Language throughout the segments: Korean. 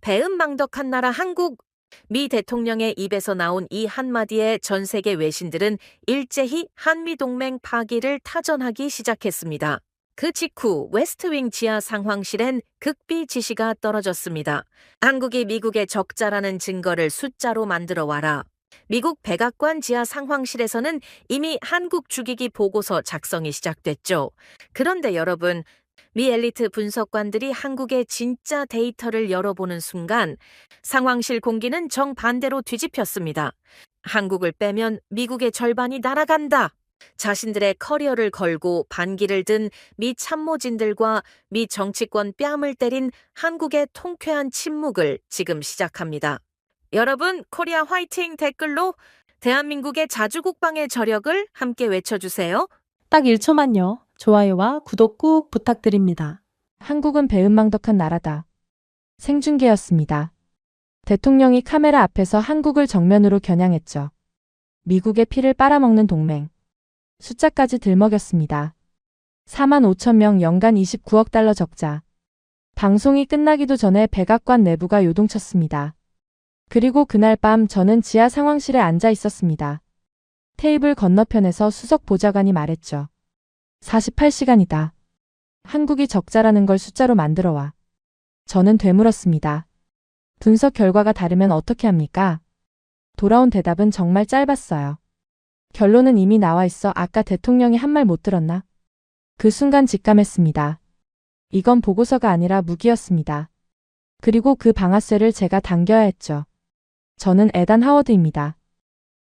배은망덕한 나라 한국. 미 대통령의 입에서 나온 이 한마디에 전 세계 외신들은 일제히 한미동맹 파기를 타전하기 시작했습니다. 그 직후 웨스트윙 지하 상황실엔 극비 지시가 떨어졌습니다. 한국이 미국의 적자라는 증거를 숫자로 만들어 와라. 미국 백악관 지하 상황실에서는 이미 한국 죽이기 보고서 작성이 시작됐죠. 그런데 여러분, 미 엘리트 분석관들이 한국의 진짜 데이터를 열어보는 순간 상황실 공기는 정반대로 뒤집혔습니다. 한국을 빼면 미국의 절반이 날아간다. 자신들의 커리어를 걸고 반기를 든 미 참모진들과 미 정치권 뺨을 때린 한국의 통쾌한 침묵을 지금 시작합니다. 여러분, 코리아 화이팅 댓글로 대한민국의 자주국방의 저력을 함께 외쳐주세요. 딱 1초만요. 좋아요와 구독 꾹 부탁드립니다. 한국은 배은망덕한 나라다. 생중계였습니다. 대통령이 카메라 앞에서 한국을 정면으로 겨냥했죠. 미국의 피를 빨아먹는 동맹. 숫자까지 들먹였습니다. 4만 5천 명 연간 29억 달러 적자. 방송이 끝나기도 전에 백악관 내부가 요동쳤습니다. 그리고 그날 밤 저는 지하 상황실에 앉아 있었습니다. 테이블 건너편에서 수석 보좌관이 말했죠. 48시간이다. 한국이 적자라는 걸 숫자로 만들어와. 저는 되물었습니다. 분석 결과가 다르면 어떻게 합니까? 돌아온 대답은 정말 짧았어요. 결론은 이미 나와 있어. 아까 대통령이 한 말 못 들었나? 그 순간 직감했습니다. 이건 보고서가 아니라 무기였습니다. 그리고 그 방아쇠를 제가 당겨야 했죠. 저는 에단 하워드입니다.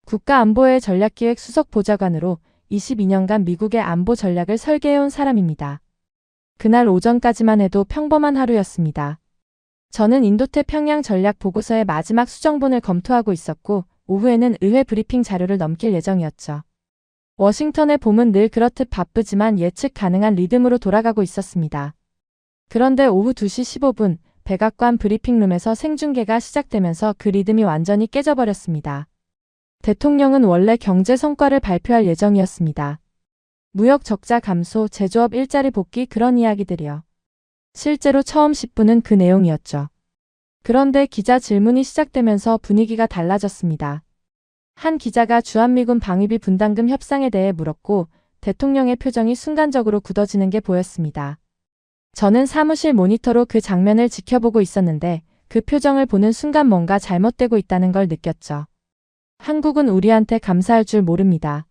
국가안보회 전략기획 수석 보좌관으로 22년간 미국의 안보 전략을 설계해온 사람입니다. 그날 오전까지만 해도 평범한 하루였습니다. 저는 인도태평양 전략 보고서의 마지막 수정본을 검토하고 있었고 오후에는 의회 브리핑 자료를 넘길 예정이었죠. 워싱턴의 봄은 늘 그렇듯 바쁘지만 예측 가능한 리듬으로 돌아가고 있었습니다. 그런데 오후 2시 15분 백악관 브리핑룸에서 생중계가 시작되면서 그 리듬이 완전히 깨져버렸습니다. 대통령은 원래 경제 성과를 발표할 예정이었습니다. 무역 적자 감소, 제조업 일자리 복귀 그런 이야기들이요. 실제로 처음 10분은 그 내용이었죠. 그런데 기자 질문이 시작되면서 분위기가 달라졌습니다. 한 기자가 주한미군 방위비 분담금 협상에 대해 물었고 대통령의 표정이 순간적으로 굳어지는 게 보였습니다. 저는 사무실 모니터로 그 장면을 지켜보고 있었는데 그 표정을 보는 순간 뭔가 잘못되고 있다는 걸 느꼈죠. 한국은 우리한테 감사할 줄 모릅니다.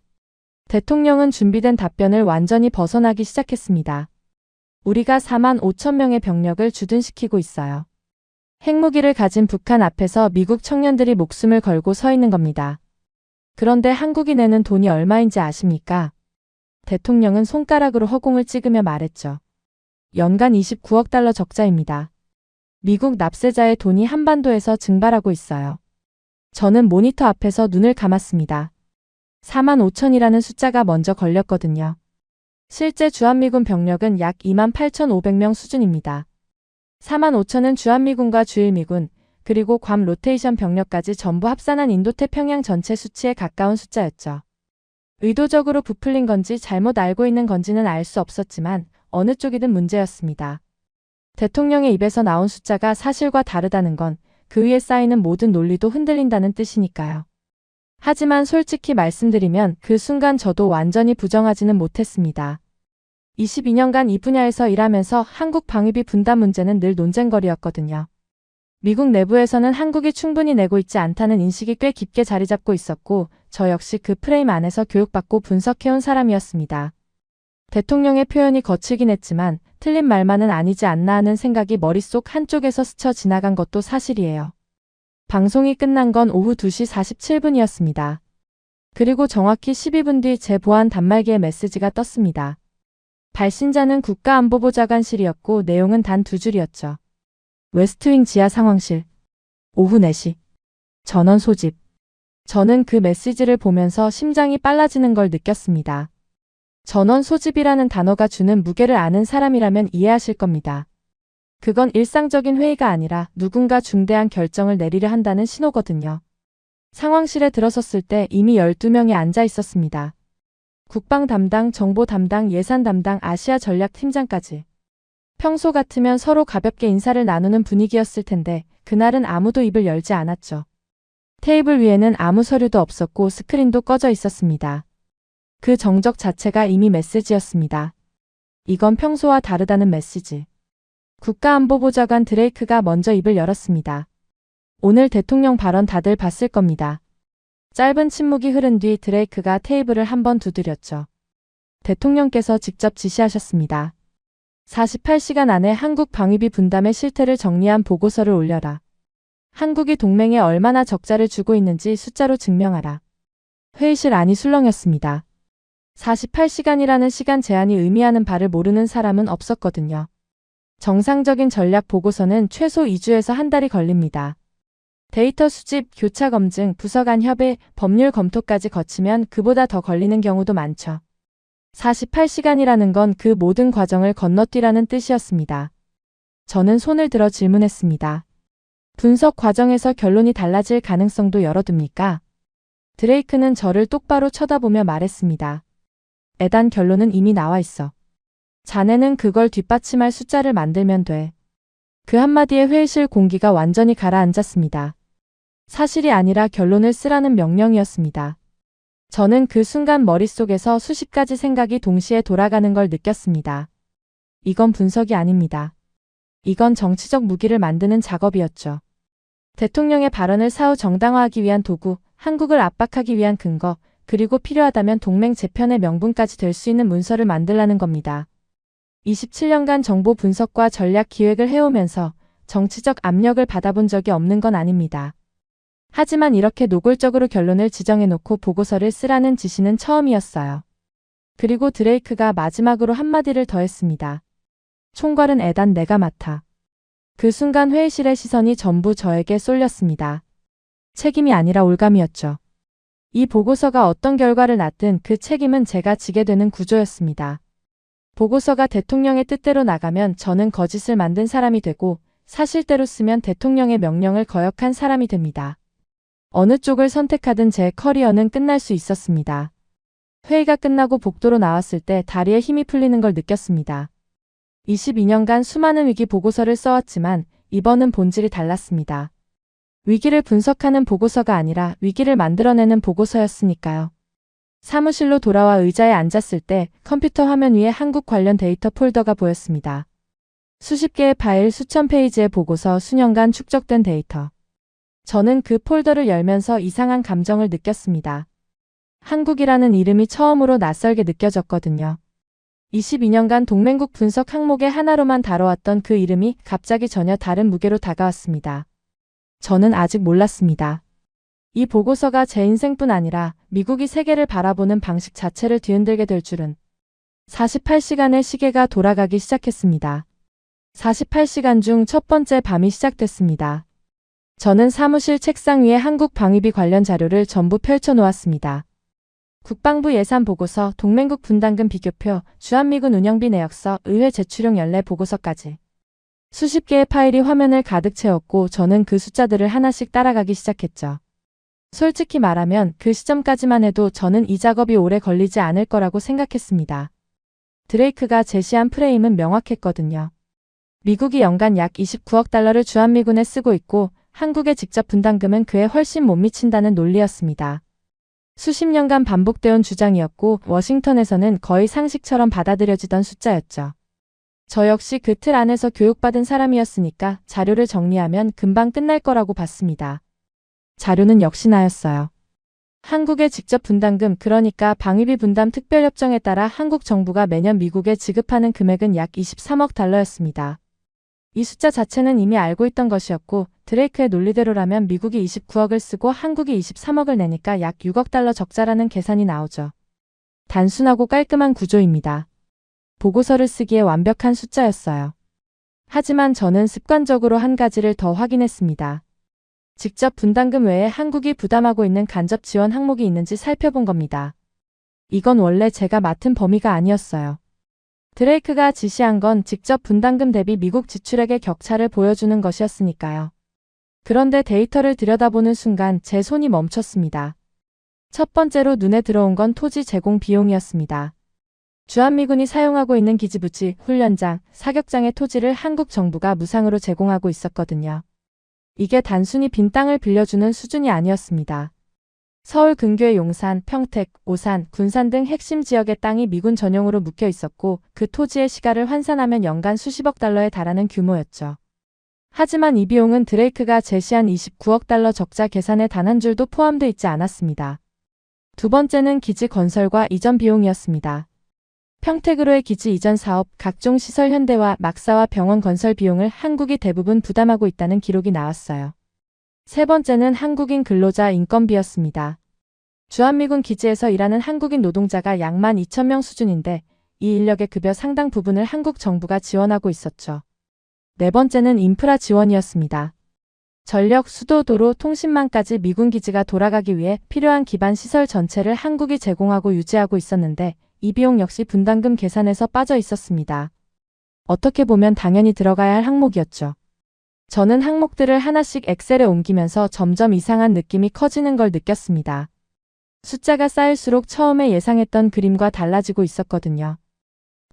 대통령은 준비된 답변을 완전히 벗어나기 시작했습니다. 우리가 4만 5천 명의 병력을 주둔시키고 있어요. 핵무기를 가진 북한 앞에서 미국 청년들이 목숨을 걸고 서 있는 겁니다. 그런데 한국이 내는 돈이 얼마인지 아십니까? 대통령은 손가락으로 허공을 찍으며 말했죠. 연간 29억 달러 적자입니다. 미국 납세자의 돈이 한반도에서 증발하고 있어요. 저는 모니터 앞에서 눈을 감았습니다. 4만 5천이라는 숫자가 먼저 걸렸거든요. 실제 주한미군 병력은 약 2만 8,500명 수준입니다. 4만 5천은 주한미군과 주일미군, 그리고 괌 로테이션 병력까지 전부 합산한 인도태평양 전체 수치에 가까운 숫자였죠. 의도적으로 부풀린 건지 잘못 알고 있는 건지는 알 수 없었지만 어느 쪽이든 문제였습니다. 대통령의 입에서 나온 숫자가 사실과 다르다는 건 그 위에 쌓이는 모든 논리도 흔들린다는 뜻이니까요. 하지만 솔직히 말씀드리면 그 순간 저도 완전히 부정하지는 못했습니다. 22년간 이 분야에서 일하면서 한국 방위비 분담 문제는 늘 논쟁거리였거든요. 미국 내부에서는 한국이 충분히 내고 있지 않다는 인식이 꽤 깊게 자리 잡고 있었고 저 역시 그 프레임 안에서 교육받고 분석해온 사람이었습니다. 대통령의 표현이 거칠긴 했지만 틀린 말만은 아니지 않나 하는 생각이 머릿속 한쪽에서 스쳐 지나간 것도 사실이에요. 방송이 끝난 건 오후 2시 47분이었습니다. 그리고 정확히 12분 뒤 제 보안 단말기에 메시지가 떴습니다. 발신자는 국가안보보좌관실이었고 내용은 단 2줄이었죠. 웨스트윙 지하 상황실. 오후 4시. 전원 소집. 저는 그 메시지를 보면서 심장이 빨라지는 걸 느꼈습니다. 전원 소집이라는 단어가 주는 무게를 아는 사람이라면 이해하실 겁니다. 그건 일상적인 회의가 아니라 누군가 중대한 결정을 내리려 한다는 신호거든요. 상황실에 들어섰을 때 이미 12명이 앉아 있었습니다. 국방 담당, 정보 담당, 예산 담당, 아시아 전략 팀장까지. 평소 같으면 서로 가볍게 인사를 나누는 분위기였을 텐데 그날은 아무도 입을 열지 않았죠. 테이블 위에는 아무 서류도 없었고 스크린도 꺼져 있었습니다. 그 정적 자체가 이미 메시지였습니다. 이건 평소와 다르다는 메시지. 국가안보보좌관 드레이크가 먼저 입을 열었습니다. 오늘 대통령 발언 다들 봤을 겁니다. 짧은 침묵이 흐른 뒤 드레이크가 테이블을 한번 두드렸죠. 대통령께서 직접 지시하셨습니다. 48시간 안에 한국 방위비 분담의 실태를 정리한 보고서를 올려라. 한국이 동맹에 얼마나 적자를 주고 있는지 숫자로 증명하라. 회의실 안이 술렁였습니다. 48시간이라는 시간 제한이 의미하는 바를 모르는 사람은 없었거든요. 정상적인 전략 보고서는 최소 2주에서 한 달이 걸립니다. 데이터 수집, 교차 검증, 부서 간 협의, 법률 검토까지 거치면 그보다 더 걸리는 경우도 많죠. 48시간이라는 건 그 모든 과정을 건너뛰라는 뜻이었습니다. 저는 손을 들어 질문했습니다. 분석 과정에서 결론이 달라질 가능성도 열어둡니까? 드레이크는 저를 똑바로 쳐다보며 말했습니다. 에단 결론은 이미 나와 있어. 자네는 그걸 뒷받침할 숫자를 만들면 돼. 그 한마디에 회의실 공기가 완전히 가라앉았습니다. 사실이 아니라 결론을 쓰라는 명령이었습니다. 저는 그 순간 머릿속에서 수십 가지 생각이 동시에 돌아가는 걸 느꼈습니다. 이건 분석이 아닙니다. 이건 정치적 무기를 만드는 작업이었죠. 대통령의 발언을 사후 정당화하기 위한 도구, 한국을 압박하기 위한 근거, 그리고 필요하다면 동맹 재편의 명분까지 될 수 있는 문서를 만들라는 겁니다. 27년간 정보 분석과 전략 기획을 해오면서 정치적 압력을 받아본 적이 없는 건 아닙니다. 하지만 이렇게 노골적으로 결론을 지정해놓고 보고서를 쓰라는 지시는 처음이었어요. 그리고 드레이크가 마지막으로 한마디를 더했습니다. 총괄은 에단 내가 맡아. 그 순간 회의실의 시선이 전부 저에게 쏠렸습니다. 책임이 아니라 올감이었죠. 이 보고서가 어떤 결과를 낳든 그 책임은 제가 지게 되는 구조였습니다. 보고서가 대통령의 뜻대로 나가면 저는 거짓을 만든 사람이 되고 사실대로 쓰면 대통령의 명령을 거역한 사람이 됩니다. 어느 쪽을 선택하든 제 커리어는 끝날 수 있었습니다. 회의가 끝나고 복도로 나왔을 때 다리에 힘이 풀리는 걸 느꼈습니다. 22년간 수많은 위기 보고서를 써왔지만 이번은 본질이 달랐습니다. 위기를 분석하는 보고서가 아니라 위기를 만들어내는 보고서였으니까요. 사무실로 돌아와 의자에 앉았을 때 컴퓨터 화면 위에 한국 관련 데이터 폴더가 보였습니다. 수십 개의 파일, 수천 페이지의 보고서, 수년간 축적된 데이터. 저는 그 폴더를 열면서 이상한 감정을 느꼈습니다. 한국이라는 이름이 처음으로 낯설게 느껴졌거든요. 22년간 동맹국 분석 항목의 하나로만 다뤄왔던 그 이름이 갑자기 전혀 다른 무게로 다가왔습니다. 저는 아직 몰랐습니다. 이 보고서가 제 인생뿐 아니라 미국이 세계를 바라보는 방식 자체를 뒤흔들게 될 줄은. 48시간의 시계가 돌아가기 시작했습니다. 48시간 중 첫 번째 밤이 시작됐습니다. 저는 사무실 책상 위에 한국 방위비 관련 자료를 전부 펼쳐놓았습니다. 국방부 예산 보고서, 동맹국 분담금 비교표, 주한미군 운영비 내역서, 의회 제출용 연례 보고서까지. 수십 개의 파일이 화면을 가득 채웠고 저는 그 숫자들을 하나씩 따라가기 시작했죠. 솔직히 말하면 그 시점까지만 해도 저는 이 작업이 오래 걸리지 않을 거라고 생각했습니다. 드레이크가 제시한 프레임은 명확했거든요. 미국이 연간 약 29억 달러를 주한미군에 쓰고 있고 한국의 직접 분담금은 그에 훨씬 못 미친다는 논리였습니다. 수십 년간 반복되어온 주장이었고 워싱턴에서는 거의 상식처럼 받아들여지던 숫자였죠. 저 역시 그 틀 안에서 교육받은 사람이었으니까 자료를 정리하면 금방 끝날 거라고 봤습니다. 자료는 역시 나였어요. 한국의 직접 분담금, 그러니까 방위비 분담 특별협정에 따라 한국 정부가 매년 미국에 지급하는 금액은 약 23억 달러였습니다. 이 숫자 자체는 이미 알고 있던 것이었고 드레이크의 논리대로라면 미국이 29억을 쓰고 한국이 23억을 내니까 약 6억 달러 적자라는 계산이 나오죠. 단순하고 깔끔한 구조입니다. 보고서를 쓰기에 완벽한 숫자였어요. 하지만 저는 습관적으로 한 가지를 더 확인했습니다. 직접 분담금 외에 한국이 부담하고 있는 간접 지원 항목이 있는지 살펴본 겁니다. 이건 원래 제가 맡은 범위가 아니었어요. 드레이크가 지시한 건 직접 분담금 대비 미국 지출액의 격차를 보여주는 것이었으니까요. 그런데 데이터를 들여다보는 순간 제 손이 멈췄습니다. 첫 번째로 눈에 들어온 건 토지 제공 비용이었습니다. 주한미군이 사용하고 있는 기지부지, 훈련장, 사격장의 토지를 한국 정부가 무상으로 제공하고 있었거든요. 이게 단순히 빈 땅을 빌려주는 수준이 아니었습니다. 서울 근교의 용산, 평택, 오산, 군산 등 핵심 지역의 땅이 미군 전용으로 묶여 있었고 그 토지의 시가를 환산하면 연간 수십억 달러에 달하는 규모였죠. 하지만 이 비용은 드레이크가 제시한 29억 달러 적자 계산에 단 한 줄도 포함되어 있지 않았습니다. 두 번째는 기지 건설과 이전 비용이었습니다. 평택으로의 기지 이전 사업, 각종 시설 현대화, 막사와 병원 건설 비용을 한국이 대부분 부담하고 있다는 기록이 나왔어요. 세 번째는 한국인 근로자 인건비였습니다. 주한미군 기지에서 일하는 한국인 노동자가 약 12,000명 수준인데 이 인력의 급여 상당 부분을 한국 정부가 지원하고 있었죠. 네 번째는 인프라 지원이었습니다. 전력, 수도, 도로, 통신망까지 미군 기지가 돌아가기 위해 필요한 기반 시설 전체를 한국이 제공하고 유지하고 있었는데 이 비용 역시 분담금 계산에서 빠져 있었습니다. 어떻게 보면 당연히 들어가야 할 항목이었죠. 저는 항목들을 하나씩 엑셀에 옮기면서 점점 이상한 느낌이 커지는 걸 느꼈습니다. 숫자가 쌓일수록 처음에 예상했던 그림과 달라지고 있었거든요.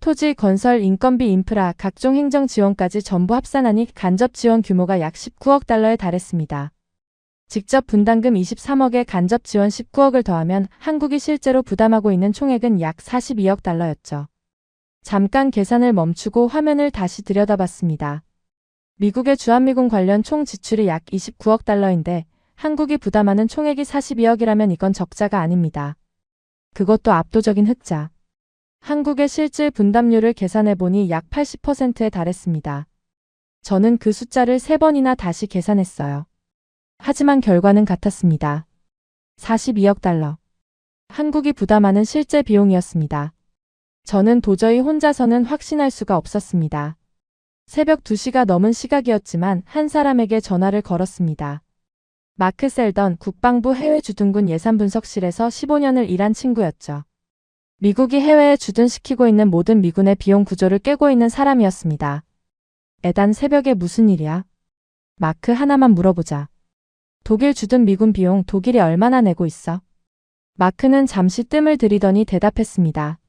토지, 건설, 인건비, 인프라, 각종 행정 지원까지 전부 합산하니 간접 지원 규모가 약 19억 달러에 달했습니다. 직접 분담금 23억에 간접 지원 19억을 더하면 한국이 실제로 부담하고 있는 총액은 약 42억 달러였죠. 잠깐 계산을 멈추고 화면을 다시 들여다봤습니다. 미국의 주한미군 관련 총 지출이 약 29억 달러인데 한국이 부담하는 총액이 42억이라면 이건 적자가 아닙니다. 그것도 압도적인 흑자. 한국의 실질 분담률을 계산해보니 약 80%에 달했습니다. 저는 그 숫자를 3번이나 다시 계산했어요. 하지만 결과는 같았습니다. 42억 달러. 한국이 부담하는 실제 비용이었습니다. 저는 도저히 혼자서는 확신할 수가 없었습니다. 새벽 2시가 넘은 시각이었지만 한 사람에게 전화를 걸었습니다. 마크 셀던 국방부 해외주둔군 예산분석실에서 15년을 일한 친구였죠. 미국이 해외에 주둔시키고 있는 모든 미군의 비용 구조를 꿰고 있는 사람이었습니다. 에단, 새벽에 무슨 일이야? 마크, 하나만 물어보자. 독일 주둔 미군 비용 독일이 얼마나 내고 있어? 마크는 잠시 뜸을 들이더니 대답했습니다.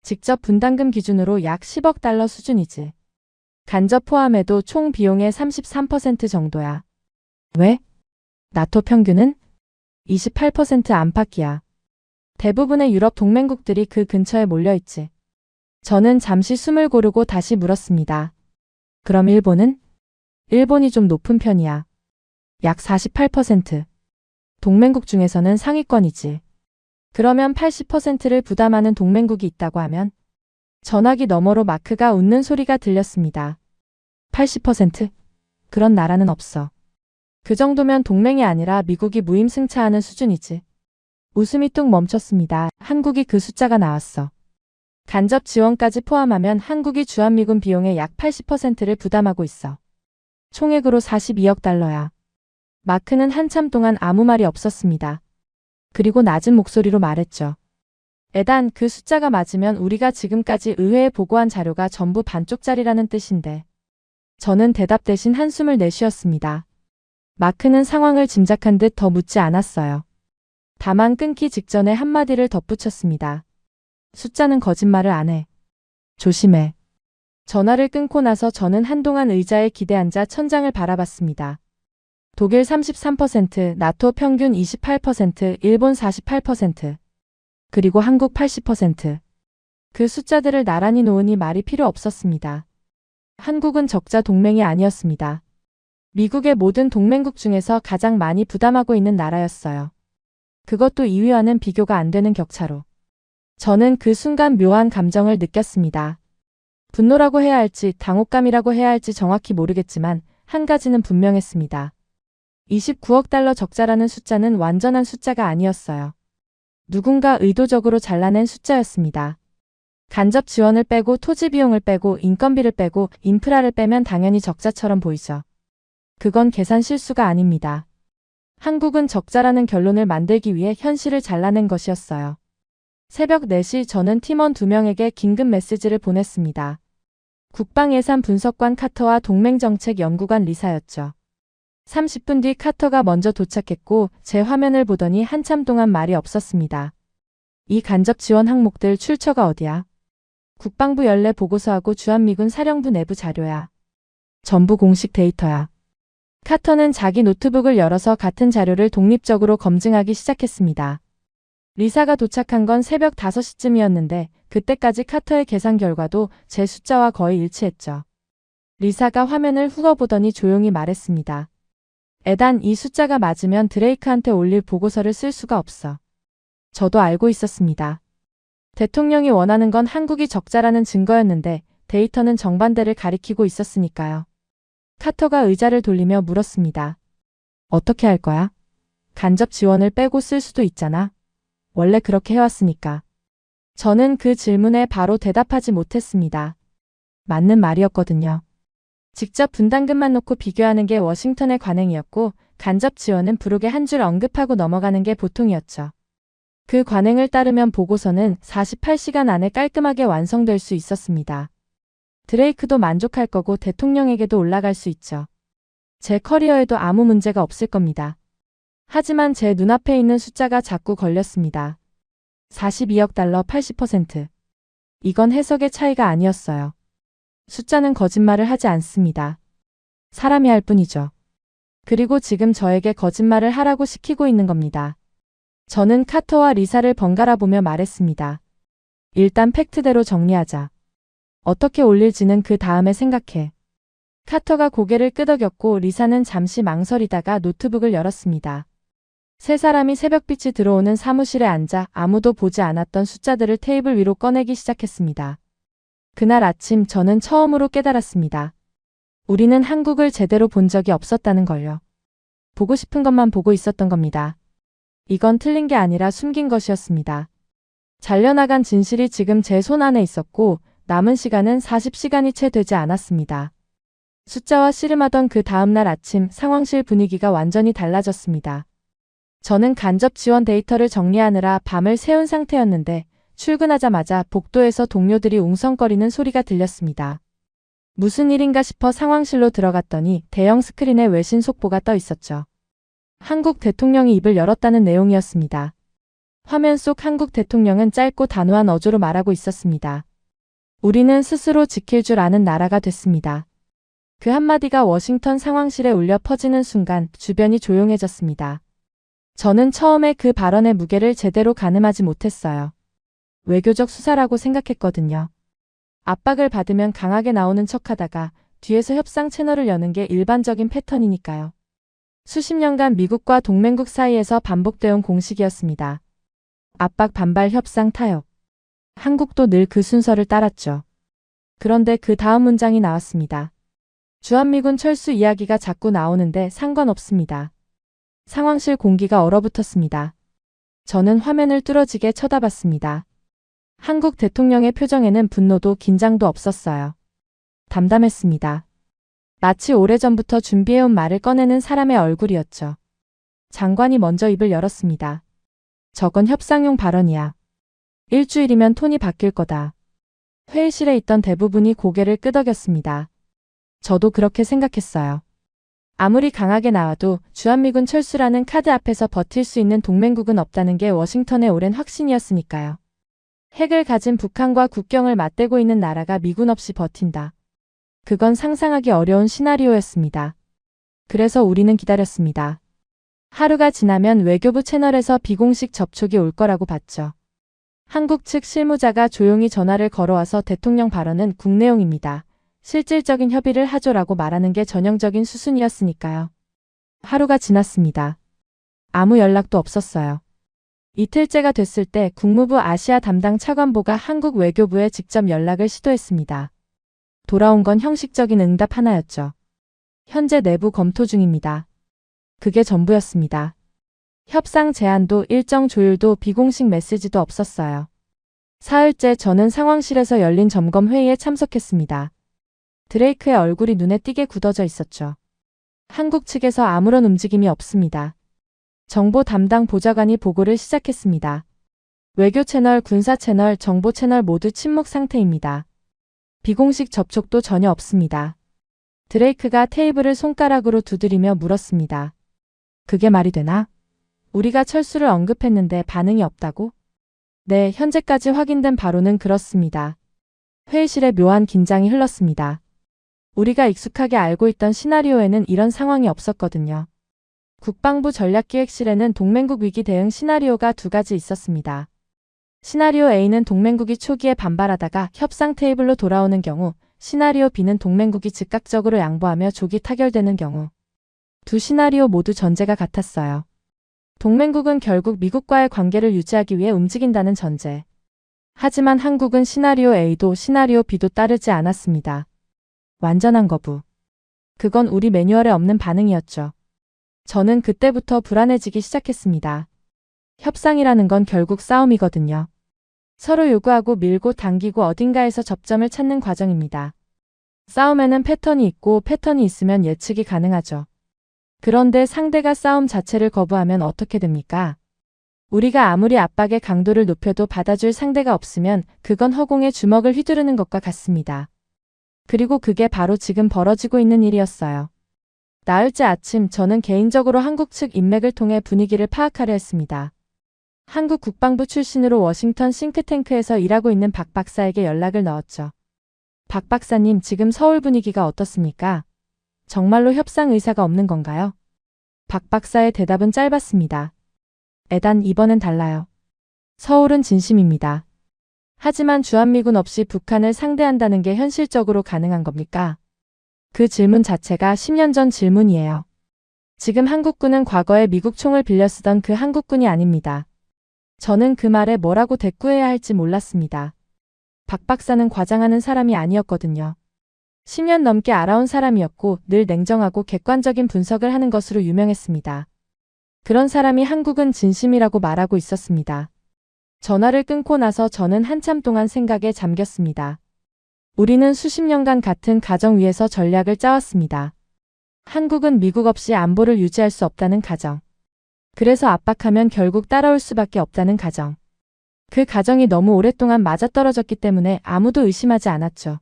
직접 분담금 기준으로 약 10억 달러 수준이지. 간접 포함해도 총 비용의 33% 정도야. 왜? 나토 평균은? 28% 안팎이야. 대부분의 유럽 동맹국들이 그 근처에 몰려있지. 저는 잠시 숨을 고르고 다시 물었습니다. 그럼 일본은? 일본이 좀 높은 편이야. 약 48%. 동맹국 중에서는 상위권이지. 그러면 80%를 부담하는 동맹국이 있다고 하면? 전화기 너머로 마크가 웃는 소리가 들렸습니다. 80%? 그런 나라는 없어. 그 정도면 동맹이 아니라 미국이 무임승차하는 수준이지. 웃음이 뚝 멈췄습니다. 한국이 그 숫자가 나왔어. 간접 지원까지 포함하면 한국이 주한미군 비용의 약 80%를 부담하고 있어. 총액으로 42억 달러야. 마크는 한참 동안 아무 말이 없었습니다. 그리고 낮은 목소리로 말했죠. 에단, 그 숫자가 맞으면 우리가 지금까지 의회에 보고한 자료가 전부 반쪽짜리라는 뜻인데. 저는 대답 대신 한숨을 내쉬었습니다. 마크는 상황을 짐작한 듯 더 묻지 않았어요. 다만 끊기 직전에 한마디를 덧붙였습니다. 숫자는 거짓말을 안 해. 조심해. 전화를 끊고 나서 저는 한동안 의자에 기대앉아 천장을 바라봤습니다. 독일 33%, 나토 평균 28%, 일본 48%, 그리고 한국 80%. 그 숫자들을 나란히 놓으니 말이 필요 없었습니다. 한국은 적자 동맹이 아니었습니다. 미국의 모든 동맹국 중에서 가장 많이 부담하고 있는 나라였어요. 그것도 2위와는 비교가 안 되는 격차로. 저는 그 순간 묘한 감정을 느꼈습니다. 분노라고 해야 할지 당혹감이라고 해야 할지 정확히 모르겠지만 한 가지는 분명했습니다. 29억 달러 적자라는 숫자는 완전한 숫자가 아니었어요. 누군가 의도적으로 잘라낸 숫자였습니다. 간접 지원을 빼고 토지 비용을 빼고 인건비를 빼고 인프라를 빼면 당연히 적자처럼 보이죠. 그건 계산 실수가 아닙니다. 한국은 적자라는 결론을 만들기 위해 현실을 잘라낸 것이었어요. 새벽 4시 저는 팀원 2명에게 긴급 메시지를 보냈습니다. 국방예산 분석관 카터와 동맹정책연구관 리사였죠. 30분 뒤 카터가 먼저 도착했고 제 화면을 보더니 한참 동안 말이 없었습니다. 이 간접 지원 항목들 출처가 어디야? 국방부 연례 보고서하고 주한미군 사령부 내부 자료야. 전부 공식 데이터야. 카터는 자기 노트북을 열어서 같은 자료를 독립적으로 검증하기 시작했습니다. 리사가 도착한 건 새벽 5시쯤이었는데 그때까지 카터의 계산 결과도 제 숫자와 거의 일치했죠. 리사가 화면을 훑어보더니 조용히 말했습니다. 에단, 이 숫자가 맞으면 드레이크한테 올릴 보고서를 쓸 수가 없어. 저도 알고 있었습니다. 대통령이 원하는 건 한국이 적자라는 증거였는데 데이터는 정반대를 가리키고 있었으니까요. 카터가 의자를 돌리며 물었습니다. 어떻게 할 거야? 간접 지원을 빼고 쓸 수도 있잖아. 원래 그렇게 해왔으니까. 저는 그 질문에 바로 대답하지 못했습니다. 맞는 말이었거든요. 직접 분담금만 놓고 비교하는 게 워싱턴의 관행이었고 간접 지원은 부록에 한 줄 언급하고 넘어가는 게 보통이었죠. 그 관행을 따르면 보고서는 48시간 안에 깔끔하게 완성될 수 있었습니다. 드레이크도 만족할 거고 대통령에게도 올라갈 수 있죠. 제 커리어에도 아무 문제가 없을 겁니다. 하지만 제 눈앞에 있는 숫자가 자꾸 걸렸습니다. 42억 달러 80%. 이건 해석의 차이가 아니었어요. 숫자는 거짓말을 하지 않습니다. 사람이 할 뿐이죠. 그리고 지금 저에게 거짓말을 하라고 시키고 있는 겁니다. 저는 카터와 리사를 번갈아 보며 말했습니다. 일단 팩트대로 정리하자. 어떻게 올릴지는 그 다음에 생각해. 카터가 고개를 끄덕였고 리사는 잠시 망설이다가 노트북을 열었습니다. 세 사람이 새벽빛이 들어오는 사무실에 앉아 아무도 보지 않았던 숫자들을 테이블 위로 꺼내기 시작했습니다. 그날 아침 저는 처음으로 깨달았습니다. 우리는 한국을 제대로 본 적이 없었다는 걸요. 보고 싶은 것만 보고 있었던 겁니다. 이건 틀린 게 아니라 숨긴 것이었습니다. 잘려나간 진실이 지금 제 손 안에 있었고 남은 시간은 40시간이 채 되지 않았습니다. 숫자와 씨름하던 그 다음날 아침 상황실 분위기가 완전히 달라졌습니다. 저는 간접 지원 데이터를 정리하느라 밤을 새운 상태였는데 출근하자마자 복도에서 동료들이 웅성거리는 소리가 들렸습니다. 무슨 일인가 싶어 상황실로 들어갔더니 대형 스크린에 외신 속보가 떠 있었죠. 한국 대통령이 입을 열었다는 내용이었습니다. 화면 속 한국 대통령은 짧고 단호한 어조로 말하고 있었습니다. 우리는 스스로 지킬 줄 아는 나라가 됐습니다. 그 한마디가 워싱턴 상황실에 울려 퍼지는 순간 주변이 조용해졌습니다. 저는 처음에 그 발언의 무게를 제대로 가늠하지 못했어요. 외교적 수사라고 생각했거든요. 압박을 받으면 강하게 나오는 척하다가 뒤에서 협상 채널을 여는 게 일반적인 패턴이니까요. 수십 년간 미국과 동맹국 사이에서 반복되어 온 공식이었습니다. 압박, 반발, 협상, 타협. 한국도 늘 그 순서를 따랐죠. 그런데 그 다음 문장이 나왔습니다. 주한미군 철수 이야기가 자꾸 나오는데 상관없습니다. 상황실 공기가 얼어붙었습니다. 저는 화면을 뚫어지게 쳐다봤습니다. 한국 대통령의 표정에는 분노도 긴장도 없었어요. 담담했습니다. 마치 오래전부터 준비해온 말을 꺼내는 사람의 얼굴이었죠. 장관이 먼저 입을 열었습니다. 저건 협상용 발언이야. 일주일이면 톤이 바뀔 거다. 회의실에 있던 대부분이 고개를 끄덕였습니다. 저도 그렇게 생각했어요. 아무리 강하게 나와도 주한미군 철수라는 카드 앞에서 버틸 수 있는 동맹국은 없다는 게 워싱턴의 오랜 확신이었으니까요. 핵을 가진 북한과 국경을 맞대고 있는 나라가 미군 없이 버틴다. 그건 상상하기 어려운 시나리오였습니다. 그래서 우리는 기다렸습니다. 하루가 지나면 외교부 채널에서 비공식 접촉이 올 거라고 봤죠. 한국 측 실무자가 조용히 전화를 걸어와서 대통령 발언은 국내용입니다. 실질적인 협의를 하죠라고 말하는 게 전형적인 수순이었으니까요. 하루가 지났습니다. 아무 연락도 없었어요. 이틀째가 됐을 때 국무부 아시아 담당 차관보가 한국 외교부에 직접 연락을 시도했습니다. 돌아온 건 형식적인 응답 하나였죠. 현재 내부 검토 중입니다. 그게 전부였습니다. 협상 제안도 일정 조율도 비공식 메시지도 없었어요. 사흘째 저는 상황실에서 열린 점검 회의에 참석했습니다. 드레이크의 얼굴이 눈에 띄게 굳어져 있었죠. 한국 측에서 아무런 움직임이 없습니다. 정보 담당 보좌관이 보고를 시작했습니다. 외교 채널, 군사 채널, 정보 채널 모두 침묵 상태입니다. 비공식 접촉도 전혀 없습니다. 드레이크가 테이블을 손가락으로 두드리며 물었습니다. 그게 말이 되나? 우리가 철수를 언급했는데 반응이 없다고? 네, 현재까지 확인된 바로는 그렇습니다. 회의실에 묘한 긴장이 흘렀습니다. 우리가 익숙하게 알고 있던 시나리오에는 이런 상황이 없었거든요. 국방부 전략기획실에는 동맹국 위기 대응 시나리오가 두 가지 있었습니다. 시나리오 A는 동맹국이 초기에 반발하다가 협상 테이블로 돌아오는 경우, 시나리오 B는 동맹국이 즉각적으로 양보하며 조기 타결되는 경우. 두 시나리오 모두 전제가 같았어요. 동맹국은 결국 미국과의 관계를 유지하기 위해 움직인다는 전제. 하지만 한국은 시나리오 A도 시나리오 B도 따르지 않았습니다. 완전한 거부. 그건 우리 매뉴얼에 없는 반응이었죠. 저는 그때부터 불안해지기 시작했습니다. 협상이라는 건 결국 싸움이거든요. 서로 요구하고 밀고 당기고 어딘가에서 접점을 찾는 과정입니다. 싸움에는 패턴이 있고 패턴이 있으면 예측이 가능하죠. 그런데 상대가 싸움 자체를 거부하면 어떻게 됩니까? 우리가 아무리 압박의 강도를 높여도 받아줄 상대가 없으면 그건 허공에 주먹을 휘두르는 것과 같습니다. 그리고 그게 바로 지금 벌어지고 있는 일이었어요. 나흘째 아침 저는 개인적으로 한국 측 인맥을 통해 분위기를 파악하려 했습니다. 한국 국방부 출신으로 워싱턴 싱크탱크에서 일하고 있는 박 박사에게 연락을 넣었죠. 박 박사님, 지금 서울 분위기가 어떻습니까? 정말로 협상 의사가 없는 건가요? 박 박사의 대답은 짧았습니다. 에단, 이번엔 달라요. 서울은 진심입니다. 하지만 주한미군 없이 북한을 상대한다는 게 현실적으로 가능한 겁니까? 그 질문 자체가 10년 전 질문이에요. 지금 한국군은 과거에 미국 총을 빌려 쓰던 그 한국군이 아닙니다. 저는 그 말에 뭐라고 대꾸해야 할지 몰랐습니다. 박 박사는 과장하는 사람이 아니었거든요. 10년 넘게 알아온 사람이었고 늘 냉정하고 객관적인 분석을 하는 것으로 유명했습니다. 그런 사람이 한국은 진심이라고 말하고 있었습니다. 전화를 끊고 나서 저는 한참 동안 생각에 잠겼습니다. 우리는 수십 년간 같은 가정 위에서 전략을 짜왔습니다. 한국은 미국 없이 안보를 유지할 수 없다는 가정. 그래서 압박하면 결국 따라올 수밖에 없다는 가정. 그 가정이 너무 오랫동안 맞아떨어졌기 때문에 아무도 의심하지 않았죠.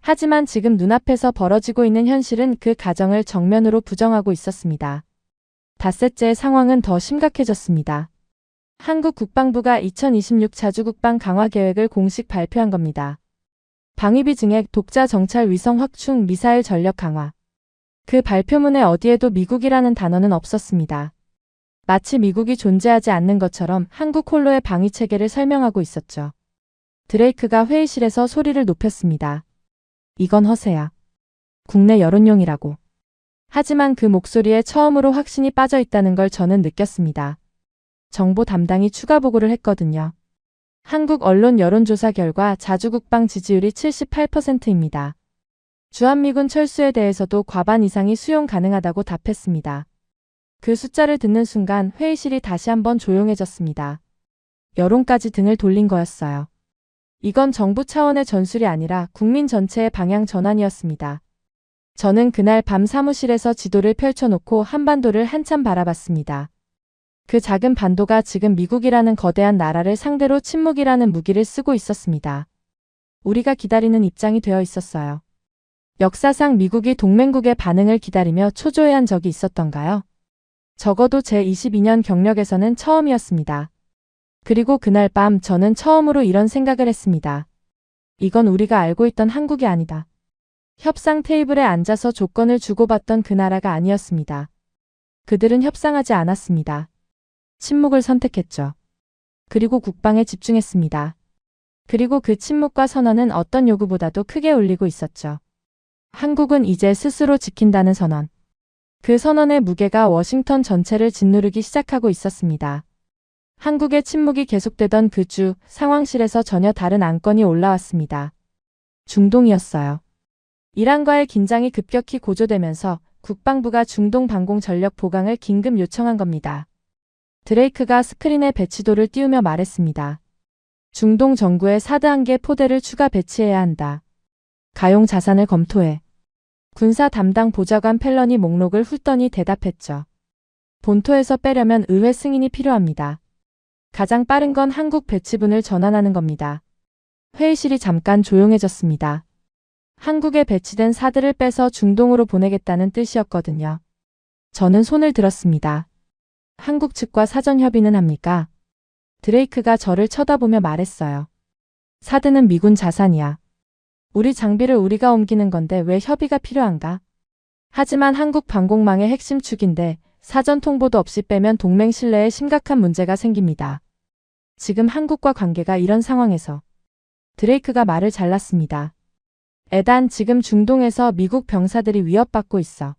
하지만 지금 눈앞에서 벌어지고 있는 현실은 그 가정을 정면으로 부정하고 있었습니다. 닷새째 상황은 더 심각해졌습니다. 한국 국방부가 2026 자주국방 강화 계획을 공식 발표한 겁니다. 방위비 증액, 독자 정찰 위성 확충, 미사일 전력 강화. 그 발표문에 어디에도 미국이라는 단어는 없었습니다. 마치 미국이 존재하지 않는 것처럼 한국 홀로의 방위 체계를 설명하고 있었죠. 드레이크가 회의실에서 소리를 높였습니다. 이건 허세야. 국내 여론용이라고. 하지만 그 목소리에 처음으로 확신이 빠져 있다는 걸 저는 느꼈습니다. 정보 담당이 추가 보고를 했거든요. 한국 언론 여론조사 결과 자주국방 지지율이 78%입니다. 주한미군 철수에 대해서도 과반 이상이 수용 가능하다고 답했습니다. 그 숫자를 듣는 순간 회의실이 다시 한번 조용해졌습니다. 여론까지 등을 돌린 거였어요. 이건 정부 차원의 전술이 아니라 국민 전체의 방향 전환이었습니다. 저는 그날 밤 사무실에서 지도를 펼쳐놓고 한반도를 한참 바라봤습니다. 그 작은 반도가 지금 미국이라는 거대한 나라를 상대로 침묵이라는 무기를 쓰고 있었습니다. 우리가 기다리는 입장이 되어 있었어요. 역사상 미국이 동맹국의 반응을 기다리며 초조해한 적이 있었던가요? 적어도 제 22년 경력에서는 처음이었습니다. 그리고 그날 밤 저는 처음으로 이런 생각을 했습니다. 이건 우리가 알고 있던 한국이 아니다. 협상 테이블에 앉아서 조건을 주고받던 그 나라가 아니었습니다. 그들은 협상하지 않았습니다. 침묵을 선택했죠. 그리고 국방에 집중했습니다. 그리고 그 침묵과 선언은 어떤 요구보다도 크게 울리고 있었죠. 한국은 이제 스스로 지킨다는 선언. 그 선언의 무게가 워싱턴 전체를 짓누르기 시작하고 있었습니다. 한국의 침묵이 계속되던 그 주, 상황실에서 전혀 다른 안건이 올라왔습니다. 중동이었어요. 이란과의 긴장이 급격히 고조되면서 국방부가 중동 방공 전력 보강을 긴급 요청한 겁니다. 드레이크가 스크린에 배치도를 띄우며 말했습니다. 중동 정부에 사드 1개 포대를 추가 배치해야 한다. 가용 자산을 검토해. 군사 담당 보좌관 펠런이 목록을 훑더니 대답했죠. 본토에서 빼려면 의회 승인이 필요합니다. 가장 빠른 건 한국 배치분을 전환하는 겁니다. 회의실이 잠깐 조용해졌습니다. 한국에 배치된 사드를 빼서 중동으로 보내겠다는 뜻이었거든요. 저는 손을 들었습니다. 한국 측과 사전 협의는 합니까? 드레이크가 저를 쳐다보며 말했어요. 사드는 미군 자산이야. 우리 장비를 우리가 옮기는 건데 왜 협의가 필요한가? 하지만 한국 방공망의 핵심 축인데 사전 통보도 없이 빼면 동맹 신뢰에 심각한 문제가 생깁니다. 지금 한국과 관계가 이런 상황에서 드레이크가 말을 잘랐습니다. 에단, 지금 중동에서 미국 병사들이 위협받고 있어.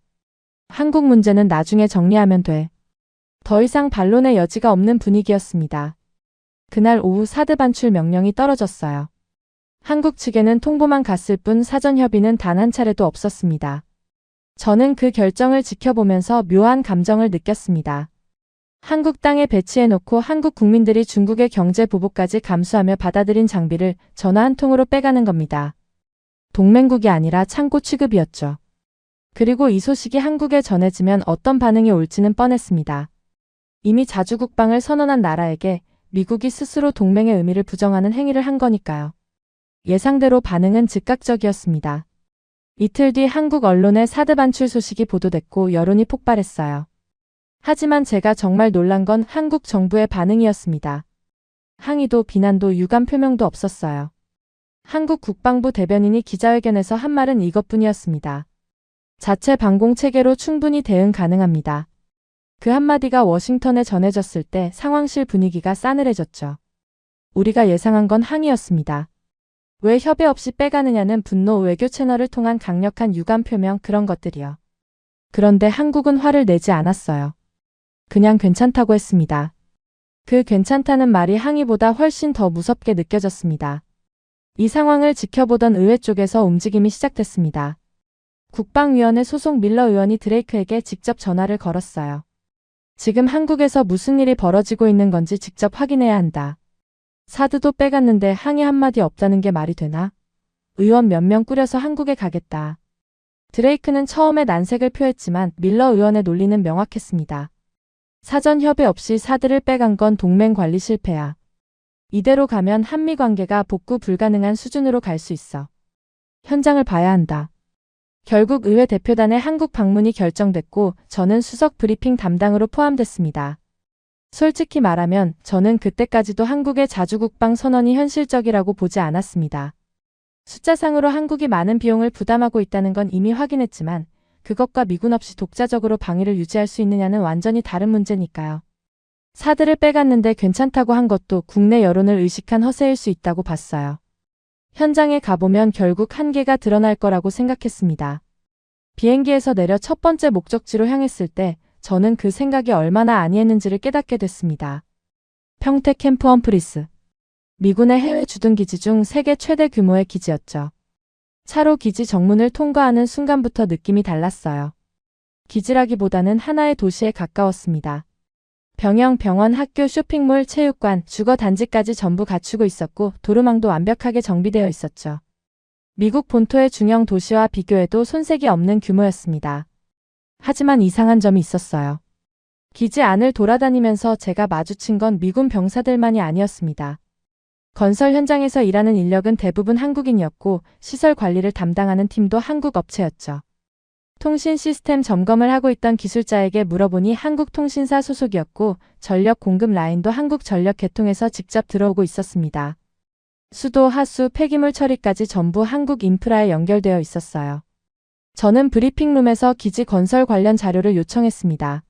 한국 문제는 나중에 정리하면 돼. 더 이상 반론의 여지가 없는 분위기였습니다. 그날 오후 사드 반출 명령이 떨어졌어요. 한국 측에는 통보만 갔을 뿐 사전 협의는 단 한 차례도 없었습니다. 저는 그 결정을 지켜보면서 묘한 감정을 느꼈습니다. 한국 땅에 배치해놓고 한국 국민들이 중국의 경제 보복까지 감수하며 받아들인 장비를 전화 한 통으로 빼가는 겁니다. 동맹국이 아니라 창고 취급이었죠. 그리고 이 소식이 한국에 전해지면 어떤 반응이 올지는 뻔했습니다. 이미 자주국방을 선언한 나라에게 미국이 스스로 동맹의 의미를 부정하는 행위를 한 거니까요. 예상대로 반응은 즉각적이었습니다. 이틀 뒤 한국 언론에 사드 반출 소식이 보도됐고 여론이 폭발했어요. 하지만 제가 정말 놀란 건 한국 정부의 반응이었습니다. 항의도 비난도 유감 표명도 없었어요. 한국 국방부 대변인이 기자회견에서 한 말은 이것뿐이었습니다. 자체 방공 체계로 충분히 대응 가능합니다. 그 한마디가 워싱턴에 전해졌을 때 상황실 분위기가 싸늘해졌죠. 우리가 예상한 건 항의였습니다. 왜 협의 없이 빼가느냐는 분노, 외교 채널을 통한 강력한 유감 표명, 그런 것들이요. 그런데 한국은 화를 내지 않았어요. 그냥 괜찮다고 했습니다. 그 괜찮다는 말이 항의보다 훨씬 더 무섭게 느껴졌습니다. 이 상황을 지켜보던 의회 쪽에서 움직임이 시작됐습니다. 국방위원회 소속 밀러 의원이 드레이크에게 직접 전화를 걸었어요. 지금 한국에서 무슨 일이 벌어지고 있는 건지 직접 확인해야 한다. 사드도 빼갔는데 항의 한마디 없다는 게 말이 되나? 의원 몇 명 꾸려서 한국에 가겠다. 드레이크는 처음에 난색을 표했지만 밀러 의원의 논리는 명확했습니다. 사전 협의 없이 사드를 빼간 건 동맹 관리 실패야. 이대로 가면 한미 관계가 복구 불가능한 수준으로 갈 수 있어. 현장을 봐야 한다. 결국 의회 대표단의 한국 방문이 결정됐고 저는 수석 브리핑 담당으로 포함됐습니다. 솔직히 말하면 저는 그때까지도 한국의 자주국방 선언이 현실적이라고 보지 않았습니다. 숫자상으로 한국이 많은 비용을 부담하고 있다는 건 이미 확인했지만 그것과 미군 없이 독자적으로 방위를 유지할 수 있느냐는 완전히 다른 문제니까요. 사드를 빼갔는데 괜찮다고 한 것도 국내 여론을 의식한 허세일 수 있다고 봤어요. 현장에 가보면 결국 한계가 드러날 거라고 생각했습니다. 비행기에서 내려 첫 번째 목적지로 향했을 때 저는 그 생각이 얼마나 아니했는지를 깨닫게 됐습니다. 평택 캠프 험프리스. 미군의 해외 주둔기지 중 세계 최대 규모의 기지였죠. 차로 기지 정문을 통과하는 순간부터 느낌이 달랐어요. 기지라기보다는 하나의 도시에 가까웠습니다. 병영, 병원, 학교, 쇼핑몰, 체육관, 주거 단지까지 전부 갖추고 있었고 도로망도 완벽하게 정비되어 있었죠. 미국 본토의 중형 도시와 비교해도 손색이 없는 규모였습니다. 하지만 이상한 점이 있었어요. 기지 안을 돌아다니면서 제가 마주친 건 미군 병사들만이 아니었습니다. 건설 현장에서 일하는 인력은 대부분 한국인이었고 시설 관리를 담당하는 팀도 한국 업체였죠. 통신 시스템 점검을 하고 있던 기술자에게 물어보니 한국통신사 소속이었고 전력 공급 라인도 한국전력 계통에서 직접 들어오고 있었습니다. 수도, 하수, 폐기물 처리까지 전부 한국 인프라에 연결되어 있었어요. 저는 브리핑룸에서 기지 건설 관련 자료를 요청했습니다.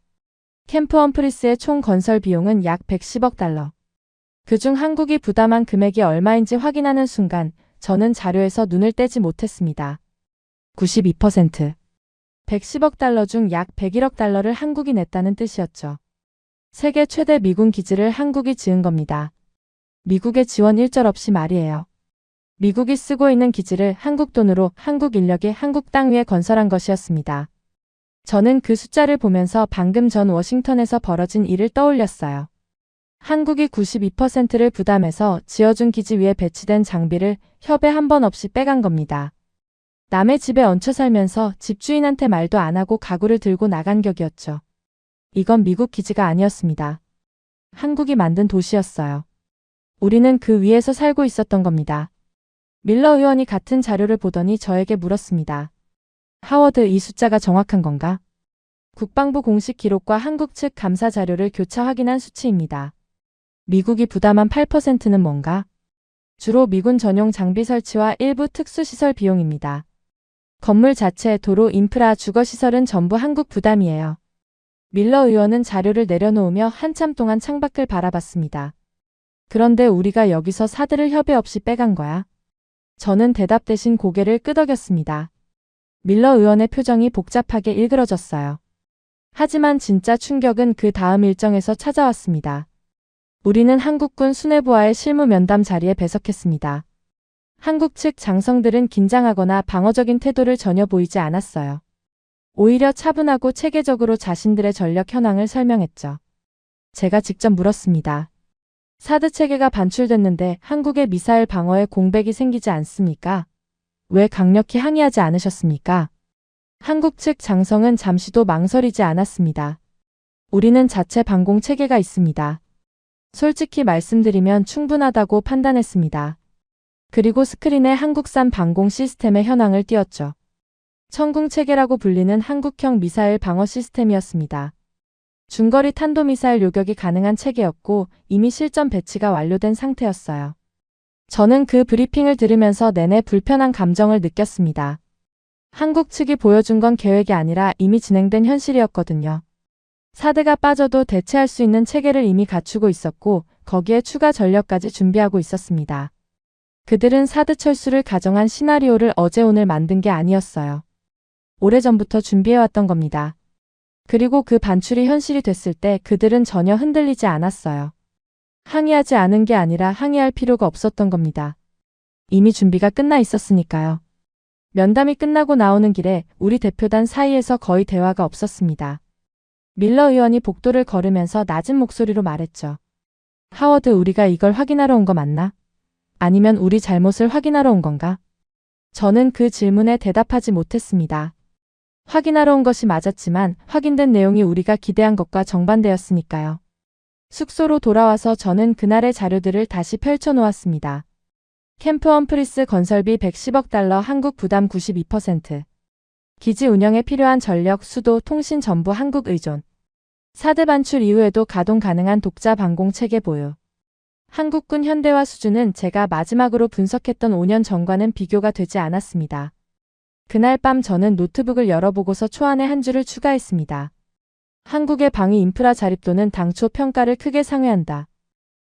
캠프 험프리스의 총 건설 비용은 약 110억 달러. 그중 한국이 부담한 금액이 얼마인지 확인하는 순간 저는 자료에서 눈을 떼지 못했습니다. 92%. 110억 달러 중 약 101억 달러를 한국이 냈다는 뜻이었죠. 세계 최대 미군 기지를 한국이 지은 겁니다. 미국의 지원 일절 없이 말이에요. 미국이 쓰고 있는 기지를 한국 돈으로 한국 인력이 한국 땅 위에 건설한 것이었습니다. 저는 그 숫자를 보면서 방금 전 워싱턴에서 벌어진 일을 떠올렸어요. 한국이 92%를 부담해서 지어준 기지 위에 배치된 장비를 협의 한 번 없이 빼간 겁니다. 남의 집에 얹혀 살면서 집주인한테 말도 안 하고 가구를 들고 나간 격이었죠. 이건 미국 기지가 아니었습니다. 한국이 만든 도시였어요. 우리는 그 위에서 살고 있었던 겁니다. 밀러 의원이 같은 자료를 보더니 저에게 물었습니다. 하워드, 이 숫자가 정확한 건가? 국방부 공식 기록과 한국 측 감사 자료를 교차 확인한 수치입니다. 미국이 부담한 8%는 뭔가? 주로 미군 전용 장비 설치와 일부 특수시설 비용입니다. 건물 자체, 도로, 인프라, 주거시설은 전부 한국 부담이에요. 밀러 의원은 자료를 내려놓으며 한참 동안 창밖을 바라봤습니다. 그런데 우리가 여기서 사드를 협의 없이 빼간 거야? 저는 대답 대신 고개를 끄덕였습니다. 밀러 의원의 표정이 복잡하게 일그러졌어요. 하지만 진짜 충격은 그 다음 일정에서 찾아왔습니다. 우리는 한국군 수뇌부와의 실무 면담 자리에 배석했습니다. 한국 측 장성들은 긴장하거나 방어적인 태도를 전혀 보이지 않았어요. 오히려 차분하고 체계적으로 자신들의 전력 현황을 설명했죠. 제가 직접 물었습니다. 사드 체계가 반출됐는데 한국의 미사일 방어에 공백이 생기지 않습니까? 왜 강력히 항의하지 않으셨습니까? 한국 측 장성은 잠시도 망설이지 않았습니다. 우리는 자체 방공 체계가 있습니다. 솔직히 말씀드리면 충분하다고 판단했습니다. 그리고 스크린에 한국산 방공 시스템의 현황을 띄웠죠. 천궁 체계라고 불리는 한국형 미사일 방어 시스템이었습니다. 중거리 탄도미사일 요격이 가능한 체계였고 이미 실전 배치가 완료된 상태였어요. 저는 그 브리핑을 들으면서 내내 불편한 감정을 느꼈습니다. 한국 측이 보여준 건 계획이 아니라 이미 진행된 현실이었거든요. 사드가 빠져도 대체할 수 있는 체계를 이미 갖추고 있었고 거기에 추가 전력까지 준비하고 있었습니다. 그들은 사드 철수를 가정한 시나리오를 어제 오늘 만든 게 아니었어요. 오래전부터 준비해왔던 겁니다. 그리고 그 반출이 현실이 됐을 때 그들은 전혀 흔들리지 않았어요. 항의하지 않은 게 아니라 항의할 필요가 없었던 겁니다. 이미 준비가 끝나 있었으니까요. 면담이 끝나고 나오는 길에 우리 대표단 사이에서 거의 대화가 없었습니다. 밀러 의원이 복도를 걸으면서 낮은 목소리로 말했죠. 하워드, 우리가 이걸 확인하러 온 거 맞나? 아니면 우리 잘못을 확인하러 온 건가? 저는 그 질문에 대답하지 못했습니다. 확인하러 온 것이 맞았지만 확인된 내용이 우리가 기대한 것과 정반대였으니까요. 숙소로 돌아와서 저는 그날의 자료들을 다시 펼쳐놓았습니다. 캠프 험프리스 건설비 110억 달러, 한국 부담 92%. 기지 운영에 필요한 전력, 수도, 통신 전부 한국 의존. 사드 반출 이후에도 가동 가능한 독자 방공 체계 보유. 한국군 현대화 수준은 제가 마지막으로 분석했던 5년 전과는 비교가 되지 않았습니다. 그날 밤 저는 노트북을 열어보고서 초안에 한 줄을 추가했습니다. 한국의 방위 인프라 자립도는 당초 평가를 크게 상회한다.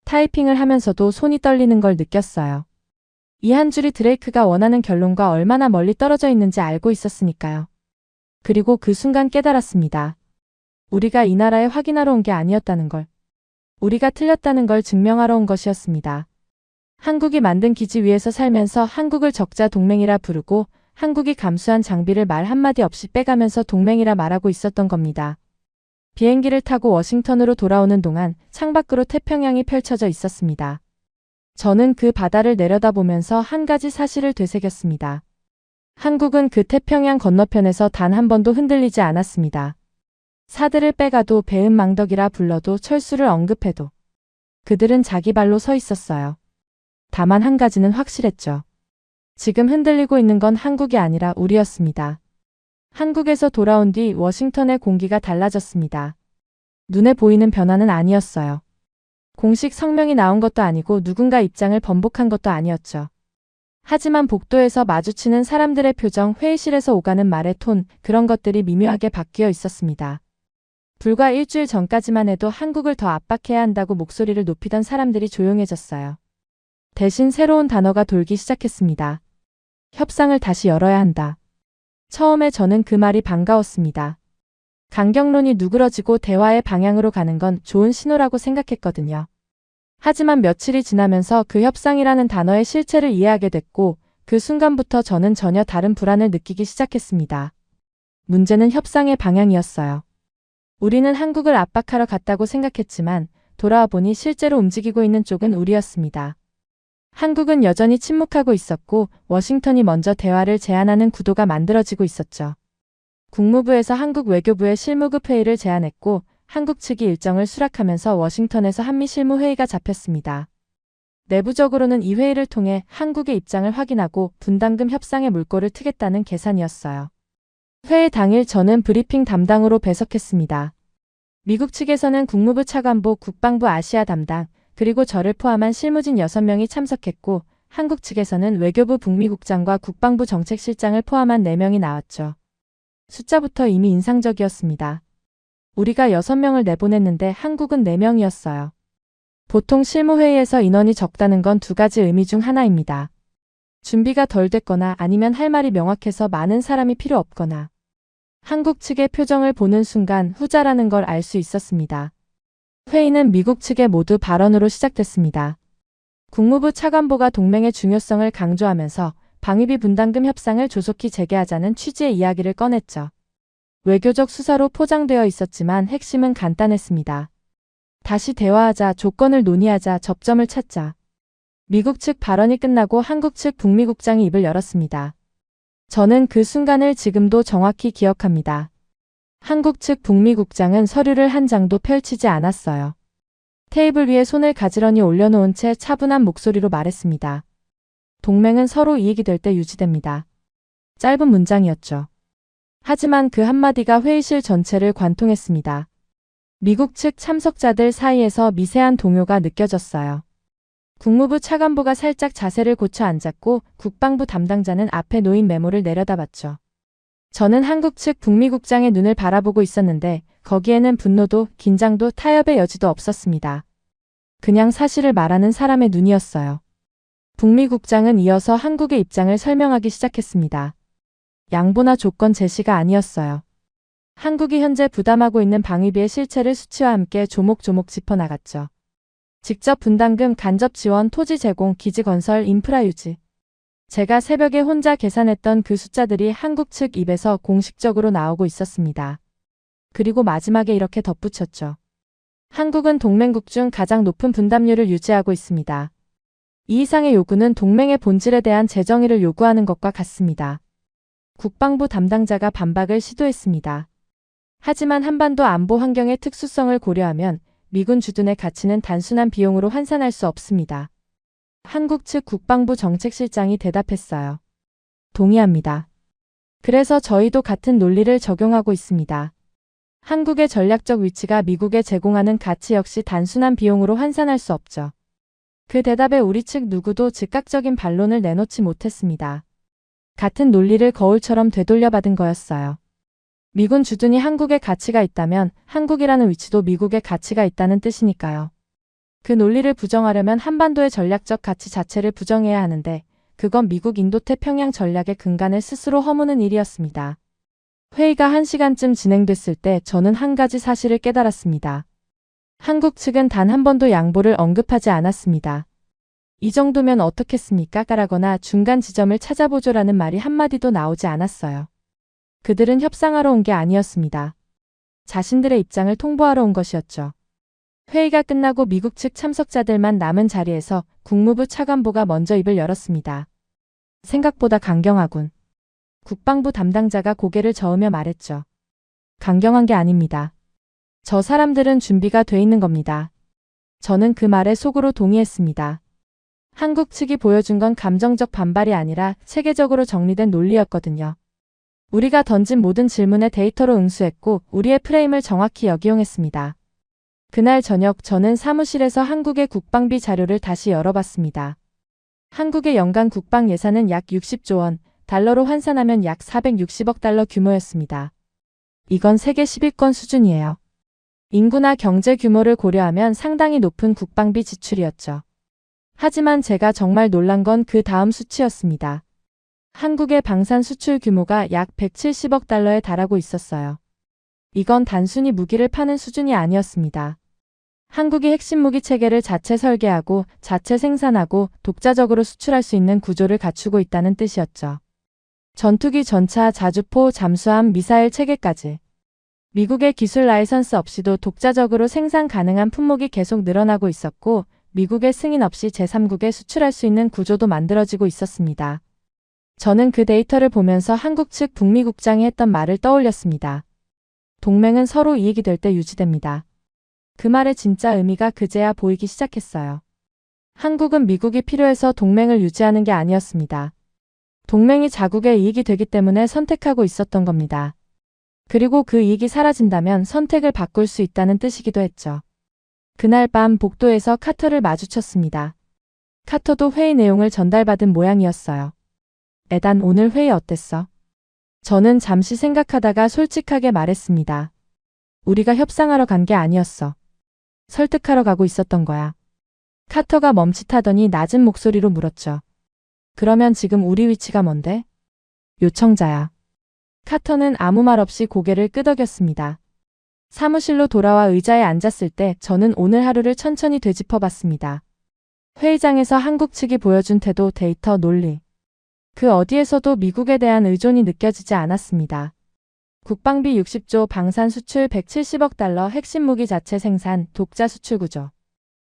타이핑을 하면서도 손이 떨리는 걸 느꼈어요. 이 한 줄이 드레이크가 원하는 결론과 얼마나 멀리 떨어져 있는지 알고 있었으니까요. 그리고 그 순간 깨달았습니다. 우리가 이 나라에 확인하러 온 게 아니었다는 걸. 우리가 틀렸다는 걸 증명하러 온 것이었습니다. 한국이 만든 기지 위에서 살면서 한국을 적자 동맹이라 부르고 한국이 감수한 장비를 말 한마디 없이 빼가면서 동맹이라 말하고 있었던 겁니다. 비행기를 타고 워싱턴으로 돌아오는 동안 창밖으로 태평양이 펼쳐져 있었습니다. 저는 그 바다를 내려다보면서 한 가지 사실을 되새겼습니다. 한국은 그 태평양 건너편에서 단 한 번도 흔들리지 않았습니다. 사드를 빼가도 배은망덕이라 불러도 철수를 언급해도 그들은 자기 발로 서 있었어요. 다만 한 가지는 확실했죠. 지금 흔들리고 있는 건 한국이 아니라 우리였습니다. 한국에서 돌아온 뒤 워싱턴의 공기가 달라졌습니다. 눈에 보이는 변화는 아니었어요. 공식 성명이 나온 것도 아니고 누군가 입장을 번복한 것도 아니었죠. 하지만 복도에서 마주치는 사람들의 표정, 회의실에서 오가는 말의 톤, 그런 것들이 미묘하게 바뀌어 있었습니다. 불과 일주일 전까지만 해도 한국을 더 압박해야 한다고 목소리를 높이던 사람들이 조용해졌어요. 대신 새로운 단어가 돌기 시작했습니다. 협상을 다시 열어야 한다. 처음에 저는 그 말이 반가웠습니다. 강경론이 누그러지고 대화의 방향으로 가는 건 좋은 신호라고 생각했거든요. 하지만 며칠이 지나면서 그 협상이라는 단어의 실체를 이해하게 됐고 그 순간부터 저는 전혀 다른 불안을 느끼기 시작했습니다. 문제는 협상의 방향이었어요. 우리는 한국을 압박하러 갔다고 생각했지만 돌아와 보니 실제로 움직이고 있는 쪽은 우리였습니다. 한국은 여전히 침묵하고 있었고 워싱턴이 먼저 대화를 제안하는 구도가 만들어지고 있었죠. 국무부에서 한국 외교부에 실무급 회의를 제안했고 한국 측이 일정을 수락하면서 워싱턴에서 한미 실무 회의가 잡혔습니다. 내부적으로는 이 회의를 통해 한국의 입장을 확인하고 분담금 협상의 물꼬를 트겠다는 계산이었어요. 회의 당일 저는 브리핑 담당으로 배석했습니다. 미국 측에서는 국무부 차관보, 국방부 아시아 담당, 그리고 저를 포함한 실무진 6명이 참석했고 한국 측에서는 외교부 북미국장과 국방부 정책실장을 포함한 4명이 나왔죠. 숫자부터 이미 인상적이었습니다. 우리가 6명을 내보냈는데 한국은 4명이었어요. 보통 실무회의에서 인원이 적다는 건 2가지 의미 중 하나입니다. 준비가 덜 됐거나 아니면 할 말이 명확해서 많은 사람이 필요 없거나. 한국 측의 표정을 보는 순간 후자라는 걸 알 수 있었습니다. 회의는 미국 측의 모두 발언으로 시작됐습니다. 국무부 차관보가 동맹의 중요성을 강조하면서 방위비 분담금 협상을 조속히 재개하자는 취지의 이야기를 꺼냈죠. 외교적 수사로 포장되어 있었지만 핵심은 간단했습니다. 다시 대화하자, 조건을 논의하자, 접점을 찾자. 미국 측 발언이 끝나고 한국 측 북미국장이 입을 열었습니다. 저는 그 순간을 지금도 정확히 기억합니다. 한국 측 북미국장은 서류를 한 장도 펼치지 않았어요. 테이블 위에 손을 가지런히 올려놓은 채 차분한 목소리로 말했습니다. 동맹은 서로 이익이 될 때 유지됩니다. 짧은 문장이었죠. 하지만 그 한마디가 회의실 전체를 관통했습니다. 미국 측 참석자들 사이에서 미세한 동요가 느껴졌어요. 국무부 차관보가 살짝 자세를 고쳐 앉았고 국방부 담당자는 앞에 놓인 메모를 내려다봤죠. 저는 한국 측 북미국장의 눈을 바라보고 있었는데 거기에는 분노도 긴장도 타협의 여지도 없었습니다. 그냥 사실을 말하는 사람의 눈이었어요. 북미국장은 이어서 한국의 입장을 설명하기 시작했습니다. 양보나 조건 제시가 아니었어요. 한국이 현재 부담하고 있는 방위비의 실체를 수치와 함께 조목조목 짚어나갔죠. 직접 분담금, 간접 지원, 토지 제공, 기지 건설, 인프라 유지. 제가 새벽에 혼자 계산했던 그 숫자들이 한국 측 입에서 공식적으로 나오고 있었습니다. 그리고 마지막에 이렇게 덧붙였죠. 한국은 동맹국 중 가장 높은 분담률을 유지하고 있습니다. 이 이상의 요구는 동맹의 본질에 대한 재정의를 요구하는 것과 같습니다. 국방부 담당자가 반박을 시도했습니다. 하지만 한반도 안보 환경의 특수성을 고려하면 미군 주둔의 가치는 단순한 비용으로 환산할 수 없습니다. 한국 측 국방부 정책실장이 대답했어요. 동의합니다. 그래서 저희도 같은 논리를 적용하고 있습니다. 한국의 전략적 위치가 미국에 제공하는 가치 역시 단순한 비용으로 환산할 수 없죠. 그 대답에 우리 측 누구도 즉각적인 반론을 내놓지 못했습니다. 같은 논리를 거울처럼 되돌려받은 거였어요. 미군 주둔이 한국에 가치가 있다면 한국이라는 위치도 미국에 가치가 있다는 뜻이니까요. 그 논리를 부정하려면 한반도의 전략적 가치 자체를 부정해야 하는데 그건 미국 인도태평양 전략의 근간을 스스로 허무는 일이었습니다. 회의가 1시간쯤 진행됐을 때 저는 한 가지 사실을 깨달았습니다. 한국 측은 단 한 번도 양보를 언급하지 않았습니다. 이 정도면 어떻겠습니까? 라거나 중간 지점을 찾아보죠라는 말이 한마디도 나오지 않았어요. 그들은 협상하러 온 게 아니었습니다. 자신들의 입장을 통보하러 온 것이었죠. 회의가 끝나고 미국 측 참석자들만 남은 자리에서 국무부 차관보가 먼저 입을 열었습니다. 생각보다 강경하군. 국방부 담당자가 고개를 저으며 말했죠. 강경한 게 아닙니다. 저 사람들은 준비가 돼 있는 겁니다. 저는 그 말에 속으로 동의했습니다. 한국 측이 보여준 건 감정적 반발이 아니라 체계적으로 정리된 논리였거든요. 우리가 던진 모든 질문에 데이터로 응수했고 우리의 프레임을 정확히 역이용했습니다. 그날 저녁 저는 사무실에서 한국의 국방비 자료를 다시 열어봤습니다. 한국의 연간 국방 예산은 약 60조 원, 달러로 환산하면 약 460억 달러 규모였습니다. 이건 세계 10위권 수준이에요. 인구나 경제 규모를 고려하면 상당히 높은 국방비 지출이었죠. 하지만 제가 정말 놀란 건 그 다음 수치였습니다. 한국의 방산 수출 규모가 약 170억 달러에 달하고 있었어요. 이건 단순히 무기를 파는 수준이 아니었습니다. 한국이 핵심 무기 체계를 자체 설계하고 자체 생산하고 독자적으로 수출할 수 있는 구조를 갖추고 있다는 뜻이었죠. 전투기, 전차, 자주포, 잠수함, 미사일 체계까지. 미국의 기술 라이선스 없이도 독자적으로 생산 가능한 품목이 계속 늘어나고 있었고 미국의 승인 없이 제3국에 수출할 수 있는 구조도 만들어지고 있었습니다. 저는 그 데이터를 보면서 한국 측 북미국장이 했던 말을 떠올렸습니다. 동맹은 서로 이익이 될 때 유지됩니다. 그 말의 진짜 의미가 그제야 보이기 시작했어요. 한국은 미국이 필요해서 동맹을 유지하는 게 아니었습니다. 동맹이 자국의 이익이 되기 때문에 선택하고 있었던 겁니다. 그리고 그 이익이 사라진다면 선택을 바꿀 수 있다는 뜻이기도 했죠. 그날 밤 복도에서 카터를 마주쳤습니다. 카터도 회의 내용을 전달받은 모양이었어요. 에단, 오늘 회의 어땠어? 저는 잠시 생각하다가 솔직하게 말했습니다. 우리가 협상하러 간 게 아니었어. 설득하러 가고 있었던 거야. 카터가 멈칫하더니 낮은 목소리로 물었죠. 그러면 지금 우리 위치가 뭔데? 요청자야. 카터는 아무 말 없이 고개를 끄덕였습니다. 사무실로 돌아와 의자에 앉았을 때 저는 오늘 하루를 천천히 되짚어봤습니다. 회의장에서 한국 측이 보여준 태도, 데이터, 논리. 그 어디에서도 미국에 대한 의존이 느껴지지 않았습니다. 국방비 60조, 방산 수출 170억 달러, 핵심 무기 자체 생산, 독자 수출 구조.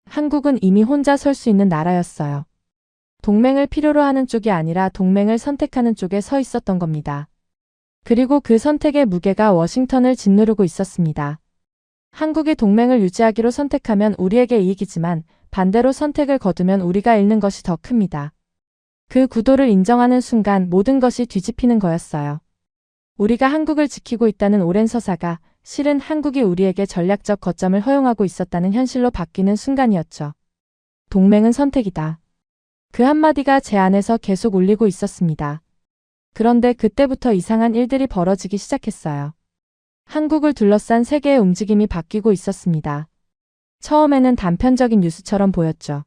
한국은 이미 혼자 설 수 있는 나라였어요. 동맹을 필요로 하는 쪽이 아니라 동맹을 선택하는 쪽에 서 있었던 겁니다. 그리고 그 선택의 무게가 워싱턴을 짓누르고 있었습니다. 한국이 동맹을 유지하기로 선택하면 우리에게 이익이지만 반대로 선택을 거두면 우리가 잃는 것이 더 큽니다. 그 구도를 인정하는 순간 모든 것이 뒤집히는 거였어요. 우리가 한국을 지키고 있다는 오랜 서사가 실은 한국이 우리에게 전략적 거점을 허용하고 있었다는 현실로 바뀌는 순간이었죠. 동맹은 선택이다. 그 한마디가 제 안에서 계속 울리고 있었습니다. 그런데 그때부터 이상한 일들이 벌어지기 시작했어요. 한국을 둘러싼 세계의 움직임이 바뀌고 있었습니다. 처음에는 단편적인 뉴스처럼 보였죠.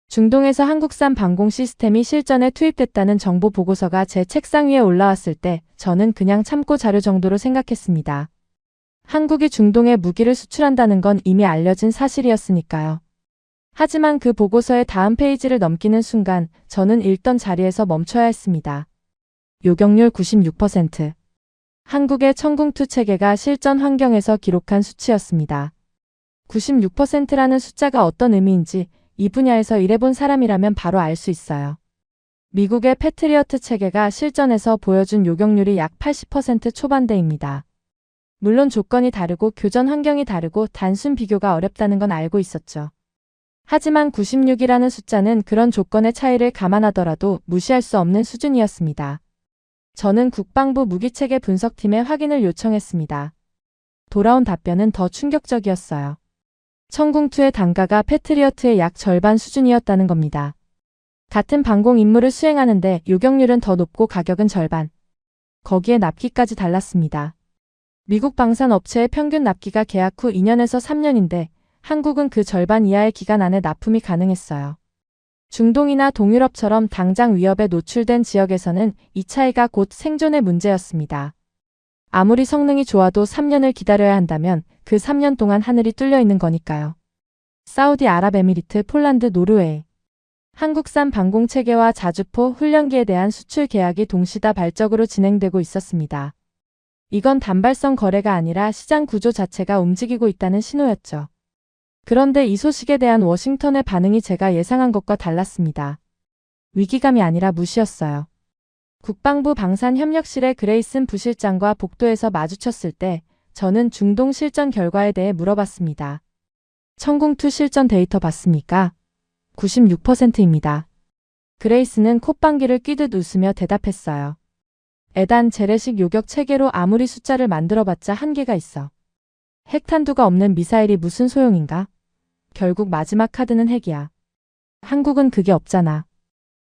중동에서 한국산 방공 시스템이 실전에 투입됐다는 정보 보고서가 제 책상 위에 올라왔을 때 저는 그냥 참고 자료 정도로 생각했습니다. 한국이 중동에 무기를 수출한다는 건 이미 알려진 사실이었으니까요. 하지만 그 보고서의 다음 페이지를 넘기는 순간 저는 읽던 자리에서 멈춰야 했습니다. 요격률 96%. 한국의 천궁2 체계가 실전 환경에서 기록한 수치였습니다. 96%라는 숫자가 어떤 의미인지 이 분야에서 일해본 사람이라면 바로 알 수 있어요. 미국의 패트리어트 체계가 실전에서 보여준 요격률이 약 80% 초반대입니다. 물론 조건이 다르고 교전 환경이 다르고 단순 비교가 어렵다는 건 알고 있었죠. 하지만 96이라는 숫자는 그런 조건의 차이를 감안하더라도 무시할 수 없는 수준이었습니다. 저는 국방부 무기체계 분석팀에 확인을 요청했습니다. 돌아온 답변은 더 충격적이었어요. 천궁2의 단가가 패트리어트의 약 절반 수준이었다는 겁니다. 같은 방공 임무를 수행하는데 요격률은 더 높고 가격은 절반. 거기에 납기까지 달랐습니다. 미국 방산 업체의 평균 납기가 계약 후 2년에서 3년인데 한국은 그 절반 이하의 기간 안에 납품이 가능했어요. 중동이나 동유럽처럼 당장 위협에 노출된 지역에서는 이 차이가 곧 생존의 문제였습니다. 아무리 성능이 좋아도 3년을 기다려야 한다면 그 3년 동안 하늘이 뚫려 있는 거니까요. 사우디아랍에미리트, 폴란드, 노르웨이. 한국산 방공체계와 자주포, 훈련기에 대한 수출 계약이 동시다발적으로 진행되고 있었습니다. 이건 단발성 거래가 아니라 시장 구조 자체가 움직이고 있다는 신호였죠. 그런데 이 소식에 대한 워싱턴의 반응이 제가 예상한 것과 달랐습니다. 위기감이 아니라 무시였어요. 국방부 방산협력실의 그레이슨 부실장과 복도에서 마주쳤을 때 저는 중동 실전 결과에 대해 물어봤습니다. 천궁2 실전 데이터 봤습니까? 96%입니다. 그레이슨은 콧방귀를 뀌듯 웃으며 대답했어요. 에단, 재래식 요격 체계로 아무리 숫자를 만들어봤자 한계가 있어. 핵탄두가 없는 미사일이 무슨 소용인가? 결국 마지막 카드는 핵이야. 한국은 그게 없잖아.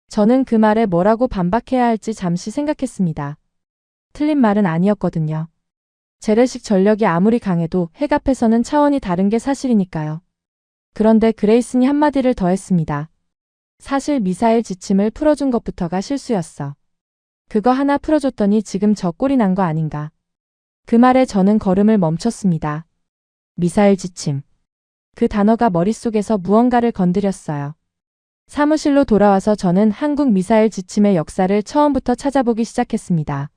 저는 그 말에 뭐라고 반박해야 할지 잠시 생각했습니다. 틀린 말은 아니었거든요. 재래식 전력이 아무리 강해도 핵 앞에서는 차원이 다른 게 사실이니까요. 그런데 그레이슨이 한마디를 더 했습니다. 사실 미사일 지침을 풀어준 것부터가 실수였어. 그거 하나 풀어줬더니 지금 저 꼴이 난 거 아닌가. 그 말에 저는 걸음을 멈췄습니다. 미사일 지침. 그 단어가 머릿속에서 무언가를 건드렸어요. 사무실로 돌아와서 저는 한국 미사일 지침의 역사를 처음부터 찾아보기 시작했습니다.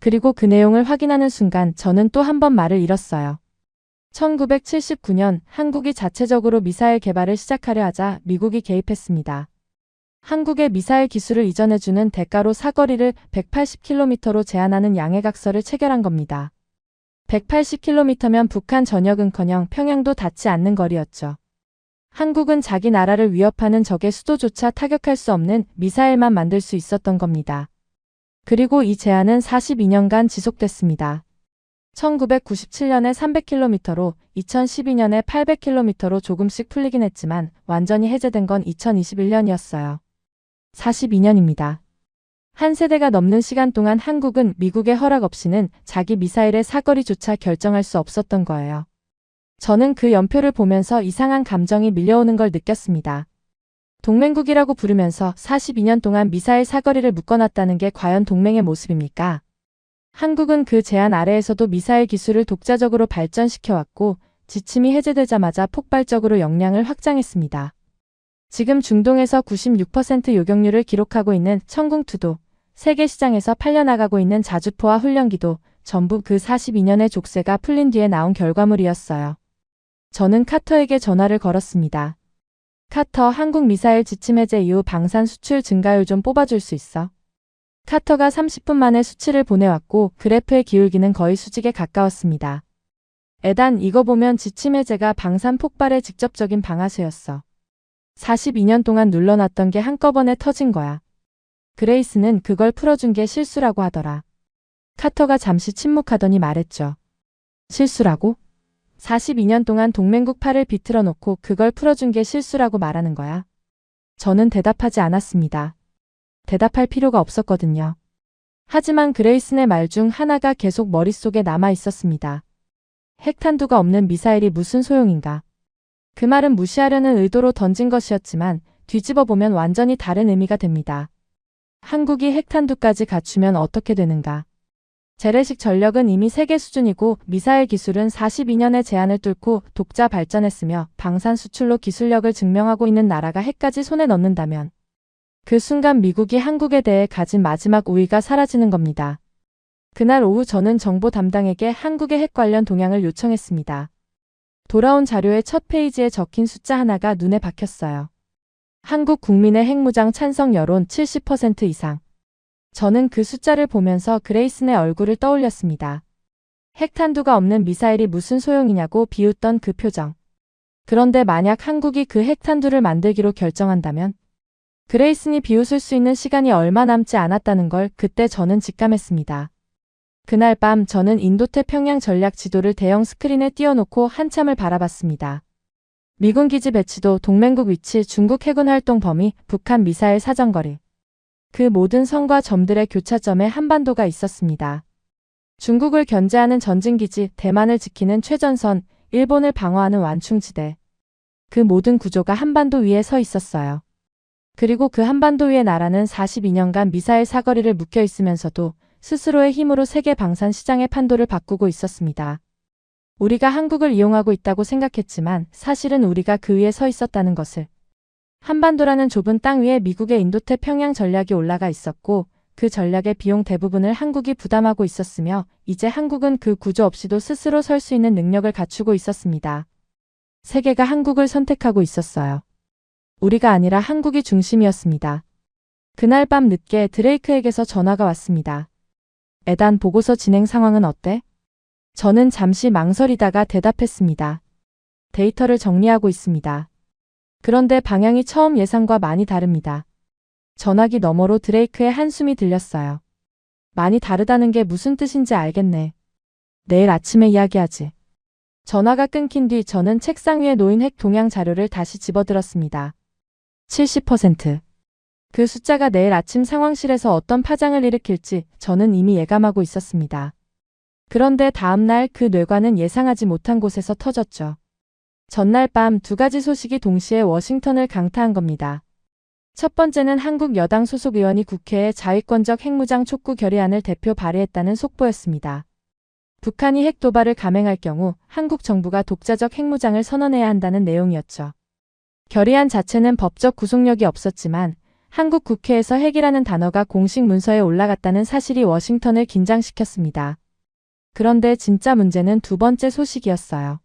그리고 그 내용을 확인하는 순간 저는 또 한 번 말을 잃었어요. 1979년 한국이 자체적으로 미사일 개발을 시작하려 하자 미국이 개입했습니다. 한국의 미사일 기술을 이전해주는 대가로 사거리를 180km로 제한하는 양해각서를 체결한 겁니다. 180km면 북한 전역은커녕 평양도 닿지 않는 거리였죠. 한국은 자기 나라를 위협하는 적의 수도조차 타격할 수 없는 미사일만 만들 수 있었던 겁니다. 그리고 이 제한은 42년간 지속됐습니다. 1997년에 300km로 2012년에 800km로 조금씩 풀리긴 했지만 완전히 해제된 건 2021년이었어요. 42년입니다. 한 세대가 넘는 시간 동안 한국은 미국의 허락 없이는 자기 미사일의 사거리조차 결정할 수 없었던 거예요. 저는 그 연표를 보면서 이상한 감정이 밀려오는 걸 느꼈습니다. 동맹국이라고 부르면서 42년 동안 미사일 사거리를 묶어놨다는 게 과연 동맹의 모습입니까? 한국은 그 제한 아래에서도 미사일 기술을 독자적으로 발전시켜왔고 지침이 해제되자마자 폭발적으로 역량을 확장했습니다. 지금 중동에서 96% 요격률을 기록하고 있는 천궁2도, 세계 시장에서 팔려나가고 있는 자주포와 훈련기도 전부 그 42년의 족쇄가 풀린 뒤에 나온 결과물이었어요. 저는 카터에게 전화를 걸었습니다. 카터, 한국 미사일 지침 해제 이후 방산 수출 증가율 좀 뽑아줄 수 있어? 카터가 30분 만에 수치를 보내왔고 그래프의 기울기는 거의 수직에 가까웠습니다. 에단, 이거 보면 지침 해제가 방산 폭발의 직접적인 방아쇠였어. 42년 동안 눌러놨던 게 한꺼번에 터진 거야. 그레이스는 그걸 풀어준 게 실수라고 하더라. 카터가 잠시 침묵하더니 말했죠. 실수라고? 42년 동안 동맹국 팔을 비틀어 놓고 그걸 풀어준 게 실수라고 말하는 거야. 저는 대답하지 않았습니다. 대답할 필요가 없었거든요. 하지만 그레이슨의 말 중 하나가 계속 머릿속에 남아 있었습니다. 핵탄두가 없는 미사일이 무슨 소용인가. 그 말은 무시하려는 의도로 던진 것이었지만 뒤집어 보면 완전히 다른 의미가 됩니다. 한국이 핵탄두까지 갖추면 어떻게 되는가. 재래식 전력은 이미 세계 수준이고 미사일 기술은 42년의 제한을 뚫고 독자 발전했으며 방산 수출로 기술력을 증명하고 있는 나라가 핵까지 손에 넣는다면 그 순간 미국이 한국에 대해 가진 마지막 우위가 사라지는 겁니다. 그날 오후 저는 정보 담당에게 한국의 핵 관련 동향을 요청했습니다. 돌아온 자료의 첫 페이지에 적힌 숫자 하나가 눈에 박혔어요. 한국 국민의 핵무장 찬성 여론 70% 이상. 저는 그 숫자를 보면서 그레이슨의 얼굴을 떠올렸습니다. 핵탄두가 없는 미사일이 무슨 소용이냐고 비웃던 그 표정. 그런데 만약 한국이 그 핵탄두를 만들기로 결정한다면 그레이슨이 비웃을 수 있는 시간이 얼마 남지 않았다는 걸 그때 저는 직감했습니다. 그날 밤 저는 인도태평양 전략 지도를 대형 스크린에 띄워놓고 한참을 바라봤습니다. 미군 기지 배치도, 동맹국 위치, 중국 해군 활동 범위, 북한 미사일 사정거리. 그 모든 선과 점들의 교차점에 한반도가 있었습니다. 중국을 견제하는 전진기지, 대만을 지키는 최전선, 일본을 방어하는 완충지대. 그 모든 구조가 한반도 위에 서 있었어요. 그리고 그 한반도 위의 나라는 42년간 미사일 사거리를 묶여 있으면서도 스스로의 힘으로 세계 방산 시장의 판도를 바꾸고 있었습니다. 우리가 한국을 이용하고 있다고 생각했지만 사실은 우리가 그 위에 서 있었다는 것을. 한반도라는 좁은 땅 위에 미국의 인도태평양 전략이 올라가 있었고 그 전략의 비용 대부분을 한국이 부담하고 있었으며 이제 한국은 그 구조 없이도 스스로 설 수 있는 능력을 갖추고 있었습니다. 세계가 한국을 선택하고 있었어요. 우리가 아니라 한국이 중심이었습니다. 그날 밤 늦게 드레이크에게서 전화가 왔습니다. 에단, 보고서 진행 상황은 어때? 저는 잠시 망설이다가 대답했습니다. 데이터를 정리하고 있습니다. 그런데 방향이 처음 예상과 많이 다릅니다. 전화기 너머로 드레이크의 한숨이 들렸어요. 많이 다르다는 게 무슨 뜻인지 알겠네. 내일 아침에 이야기하지. 전화가 끊긴 뒤 저는 책상 위에 놓인 핵 동향 자료를 다시 집어들었습니다. 70%. 그 숫자가 내일 아침 상황실에서 어떤 파장을 일으킬지 저는 이미 예감하고 있었습니다. 그런데 다음 날 그 뇌관은 예상하지 못한 곳에서 터졌죠. 전날 밤 두 가지 소식이 동시에 워싱턴을 강타한 겁니다. 첫 번째는 한국 여당 소속 의원이 국회에 자위권적 핵무장 촉구 결의안을 대표 발의했다는 속보였습니다. 북한이 핵 도발을 감행할 경우 한국 정부가 독자적 핵무장을 선언해야 한다는 내용이었죠. 결의안 자체는 법적 구속력이 없었지만 한국 국회에서 핵이라는 단어가 공식 문서에 올라갔다는 사실이 워싱턴을 긴장시켰습니다. 그런데 진짜 문제는 두 번째 소식이었어요.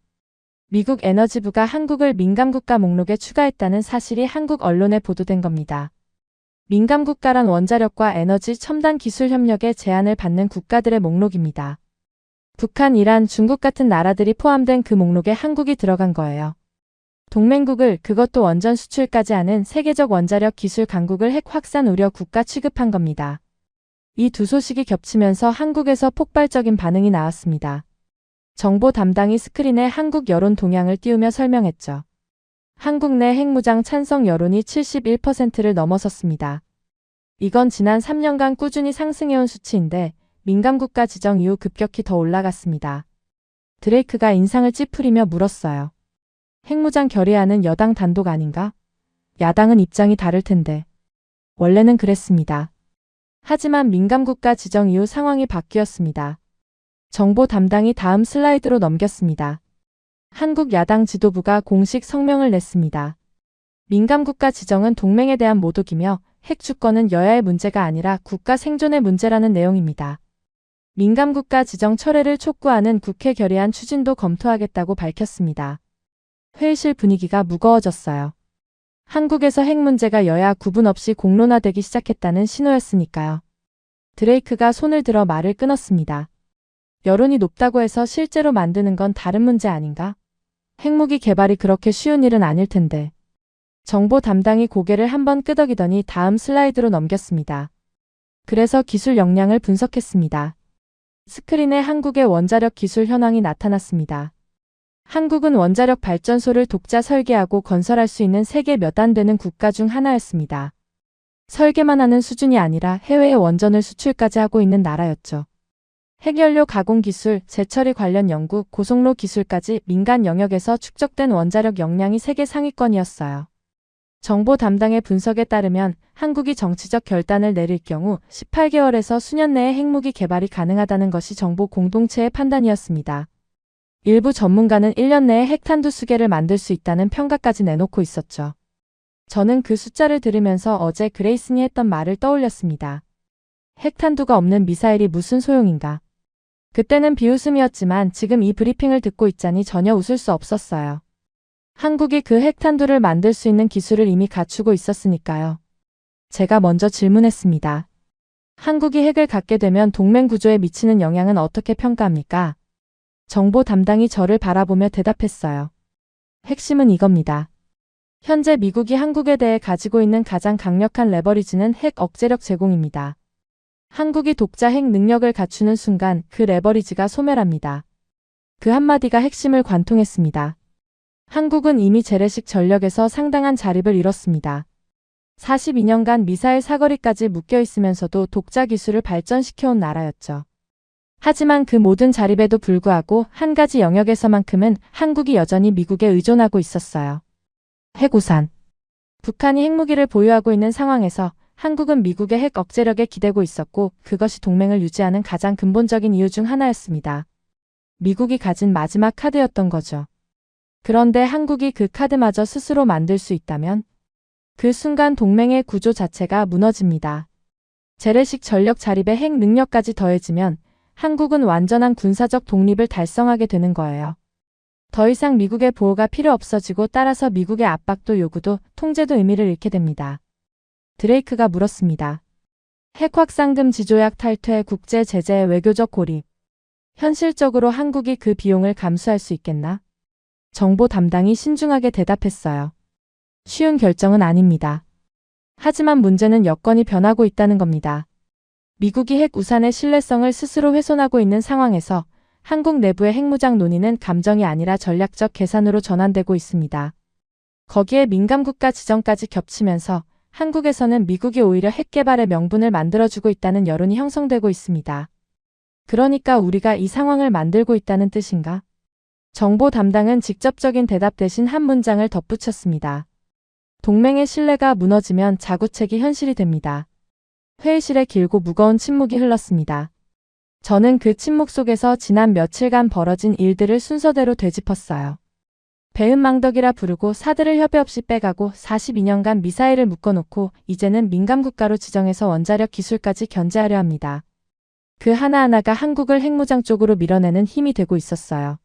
미국 에너지부가 한국을 민감국가 목록에 추가했다는 사실이 한국 언론에 보도된 겁니다. 민감국가란 원자력과 에너지 첨단 기술 협력에 제한을 받는 국가들의 목록입니다. 북한, 이란, 중국 같은 나라들이 포함된 그 목록에 한국이 들어간 거예요. 동맹국을, 그것도 원전 수출까지 하는 세계적 원자력 기술 강국을 핵 확산 우려 국가 취급한 겁니다. 이 두 소식이 겹치면서 한국에서 폭발적인 반응이 나왔습니다. 정보 담당이 스크린에 한국 여론 동향을 띄우며 설명했죠. 한국 내 핵무장 찬성 여론이 71%를 넘어섰습니다. 이건 지난 3년간 꾸준히 상승해온 수치인데 민감국가 지정 이후 급격히 더 올라갔습니다. 드레이크가 인상을 찌푸리며 물었어요. 핵무장 결의안은 여당 단독 아닌가? 야당은 입장이 다를 텐데. 원래는 그랬습니다. 하지만 민감국가 지정 이후 상황이 바뀌었습니다. 정보 담당이 다음 슬라이드로 넘겼습니다. 한국 야당 지도부가 공식 성명을 냈습니다. 민감국가 지정은 동맹에 대한 모독이며 핵 주권은 여야의 문제가 아니라 국가 생존의 문제라는 내용입니다. 민감국가 지정 철회를 촉구하는 국회 결의안 추진도 검토하겠다고 밝혔습니다. 회의실 분위기가 무거워졌어요. 한국에서 핵 문제가 여야 구분 없이 공론화되기 시작했다는 신호였으니까요. 드레이크가 손을 들어 말을 끊었습니다. 여론이 높다고 해서 실제로 만드는 건 다른 문제 아닌가? 핵무기 개발이 그렇게 쉬운 일은 아닐 텐데. 정보 담당이 고개를 한번 끄덕이더니 다음 슬라이드로 넘겼습니다. 그래서 기술 역량을 분석했습니다. 스크린에 한국의 원자력 기술 현황이 나타났습니다. 한국은 원자력 발전소를 독자 설계하고 건설할 수 있는 세계 몇 안 되는 국가 중 하나였습니다. 설계만 하는 수준이 아니라 해외에 원전을 수출까지 하고 있는 나라였죠. 핵연료 가공 기술, 재처리 관련 연구, 고속로 기술까지 민간 영역에서 축적된 원자력 역량이 세계 상위권이었어요. 정보 담당의 분석에 따르면 한국이 정치적 결단을 내릴 경우 18개월에서 수년 내에 핵무기 개발이 가능하다는 것이 정보 공동체의 판단이었습니다. 일부 전문가는 1년 내에 핵탄두 수개를 만들 수 있다는 평가까지 내놓고 있었죠. 저는 그 숫자를 들으면서 어제 그레이슨이 했던 말을 떠올렸습니다. 핵탄두가 없는 미사일이 무슨 소용인가. 그때는 비웃음이었지만 지금 이 브리핑을 듣고 있자니 전혀 웃을 수 없었어요. 한국이 그 핵탄두를 만들 수 있는 기술을 이미 갖추고 있었으니까요. 제가 먼저 질문했습니다. 한국이 핵을 갖게 되면 동맹 구조에 미치는 영향은 어떻게 평가합니까? 정보 담당이 저를 바라보며 대답했어요. 핵심은 이겁니다. 현재 미국이 한국에 대해 가지고 있는 가장 강력한 레버리지는 핵 억제력 제공입니다. 한국이 독자 핵 능력을 갖추는 순간 그 레버리지가 소멸합니다. 그 한마디가 핵심을 관통했습니다. 한국은 이미 재래식 전력에서 상당한 자립을 이뤘습니다. 42년간 미사일 사거리까지 묶여 있으면서도 독자 기술을 발전시켜온 나라였죠. 하지만 그 모든 자립에도 불구하고 한 가지 영역에서만큼은 한국이 여전히 미국에 의존하고 있었어요. 핵우산. 북한이 핵무기를 보유하고 있는 상황에서 한국은 미국의 핵 억제력에 기대고 있었고 그것이 동맹을 유지하는 가장 근본적인 이유 중 하나였습니다. 미국이 가진 마지막 카드였던 거죠. 그런데 한국이 그 카드마저 스스로 만들 수 있다면 그 순간 동맹의 구조 자체가 무너집니다. 재래식 전력 자립에 핵 능력까지 더해지면 한국은 완전한 군사적 독립을 달성하게 되는 거예요. 더 이상 미국의 보호가 필요 없어지고 따라서 미국의 압박도 요구도 통제도 의미를 잃게 됩니다. 드레이크가 물었습니다. 핵 확산 금지 조약 탈퇴, 국제 제재, 외교적 고립. 현실적으로 한국이 그 비용을 감수할 수 있겠나? 정보 담당이 신중하게 대답했어요. 쉬운 결정은 아닙니다. 하지만 문제는 여건이 변하고 있다는 겁니다. 미국이 핵 우산의 신뢰성을 스스로 훼손하고 있는 상황에서 한국 내부의 핵무장 논의는 감정이 아니라 전략적 계산으로 전환되고 있습니다. 거기에 민감국가 지정까지 겹치면서 한국에서는 미국이 오히려 핵 개발의 명분을 만들어주고 있다는 여론이 형성되고 있습니다. 그러니까 우리가 이 상황을 만들고 있다는 뜻인가? 정보 담당은 직접적인 대답 대신 한 문장을 덧붙였습니다. 동맹의 신뢰가 무너지면 자구책이 현실이 됩니다. 회의실에 길고 무거운 침묵이 흘렀습니다. 저는 그 침묵 속에서 지난 며칠간 벌어진 일들을 순서대로 되짚었어요. 배은망덕이라 부르고 사드를 협의 없이 빼가고 42년간 미사일을 묶어놓고 이제는 민감국가로 지정해서 원자력 기술까지 견제하려 합니다. 그 하나하나가 한국을 핵무장 쪽으로 밀어내는 힘이 되고 있었어요.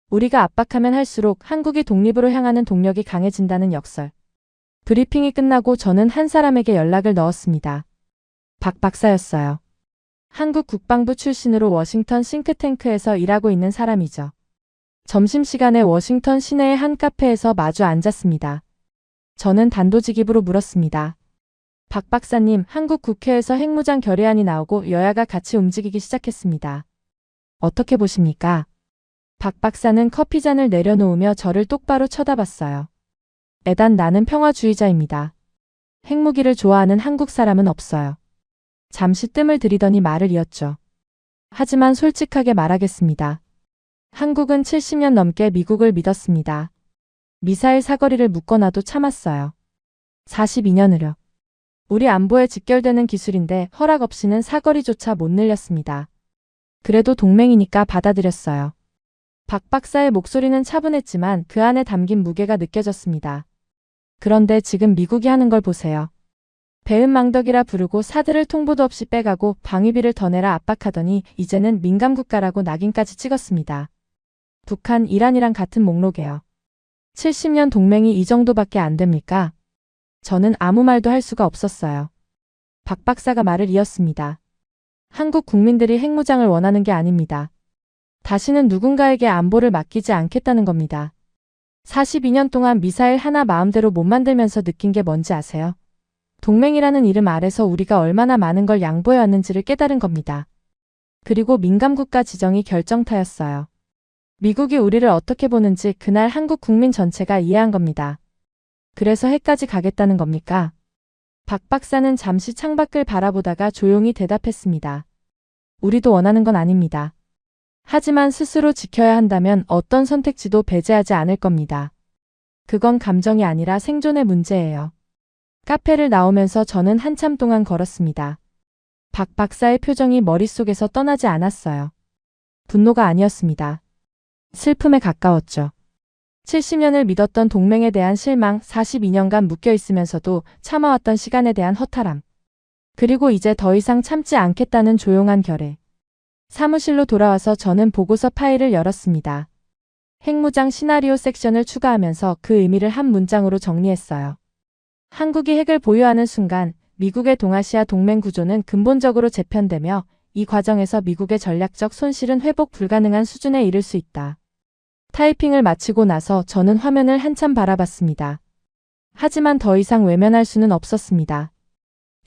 우리가 압박하면 할수록 한국이 독립으로 향하는 동력이 강해진다는 역설. 브리핑이 끝나고 저는 한 사람에게 연락을 넣었습니다. 박 박사였어요. 한국 국방부 출신으로 워싱턴 싱크탱크에서 일하고 있는 사람이죠. 점심시간에 워싱턴 시내의 한 카페에서 마주 앉았습니다. 저는 단도직입으로 물었습니다. 박 박사님, 한국 국회에서 핵무장 결의안이 나오고 여야가 같이 움직이기 시작했습니다. 어떻게 보십니까? 박 박사는 커피잔을 내려놓으며 저를 똑바로 쳐다봤어요. 애단 나는 평화주의자입니다. 핵무기를 좋아하는 한국 사람은 없어요. 잠시 뜸을 들이더니 말을 이었죠. 하지만 솔직하게 말하겠습니다. 한국은 70년 넘게 미국을 믿었습니다. 미사일 사거리를 묶어놔도 참았어요. 42년으려. 우리 안보에 직결되는 기술인데 허락 없이는 사거리조차 못 늘렸습니다. 그래도 동맹이니까 받아들였어요. 박 박사의 목소리는 차분했지만 그 안에 담긴 무게가 느껴졌습니다. 그런데 지금 미국이 하는 걸 보세요. 배은망덕이라 부르고 사드를 통보도 없이 빼가고 방위비를 더 내라 압박하더니 이제는 민감국가라고 낙인까지 찍었습니다. 북한, 이란이랑 같은 목록이에요. 70년 동맹이 이 정도밖에 안 됩니까? 저는 아무 말도 할 수가 없었어요. 박 박사가 말을 이었습니다. 한국 국민들이 핵무장을 원하는 게 아닙니다. 다시는 누군가에게 안보를 맡기지 않겠다는 겁니다. 42년 동안 미사일 하나 마음대로 못 만들면서 느낀 게 뭔지 아세요? 동맹이라는 이름 아래서 우리가 얼마나 많은 걸 양보해왔는지를 깨달은 겁니다. 그리고 민감국가 지정이 결정타였어요. 미국이 우리를 어떻게 보는지 그날 한국 국민 전체가 이해한 겁니다. 그래서 해까지 가겠다는 겁니까? 박 박사는 잠시 창밖을 바라보다가 조용히 대답했습니다. 우리도 원하는 건 아닙니다. 하지만 스스로 지켜야 한다면 어떤 선택지도 배제하지 않을 겁니다. 그건 감정이 아니라 생존의 문제예요. 카페를 나오면서 저는 한참 동안 걸었습니다. 박 박사의 표정이 머릿속에서 떠나지 않았어요. 분노가 아니었습니다. 슬픔에 가까웠죠. 70년을 믿었던 동맹에 대한 실망, 42년간 묶여 있으면서도 참아왔던 시간에 대한 허탈함. 그리고 이제 더 이상 참지 않겠다는 조용한 결의. 사무실로 돌아와서 저는 보고서 파일을 열었습니다. 핵무장 시나리오 섹션을 추가하면서 그 의미를 한 문장으로 정리했어요. 한국이 핵을 보유하는 순간 미국의 동아시아 동맹 구조는 근본적으로 재편되며 이 과정에서 미국의 전략적 손실은 회복 불가능한 수준에 이를 수 있다. 타이핑을 마치고 나서 저는 화면을 한참 바라봤습니다. 하지만 더 이상 외면할 수는 없었습니다.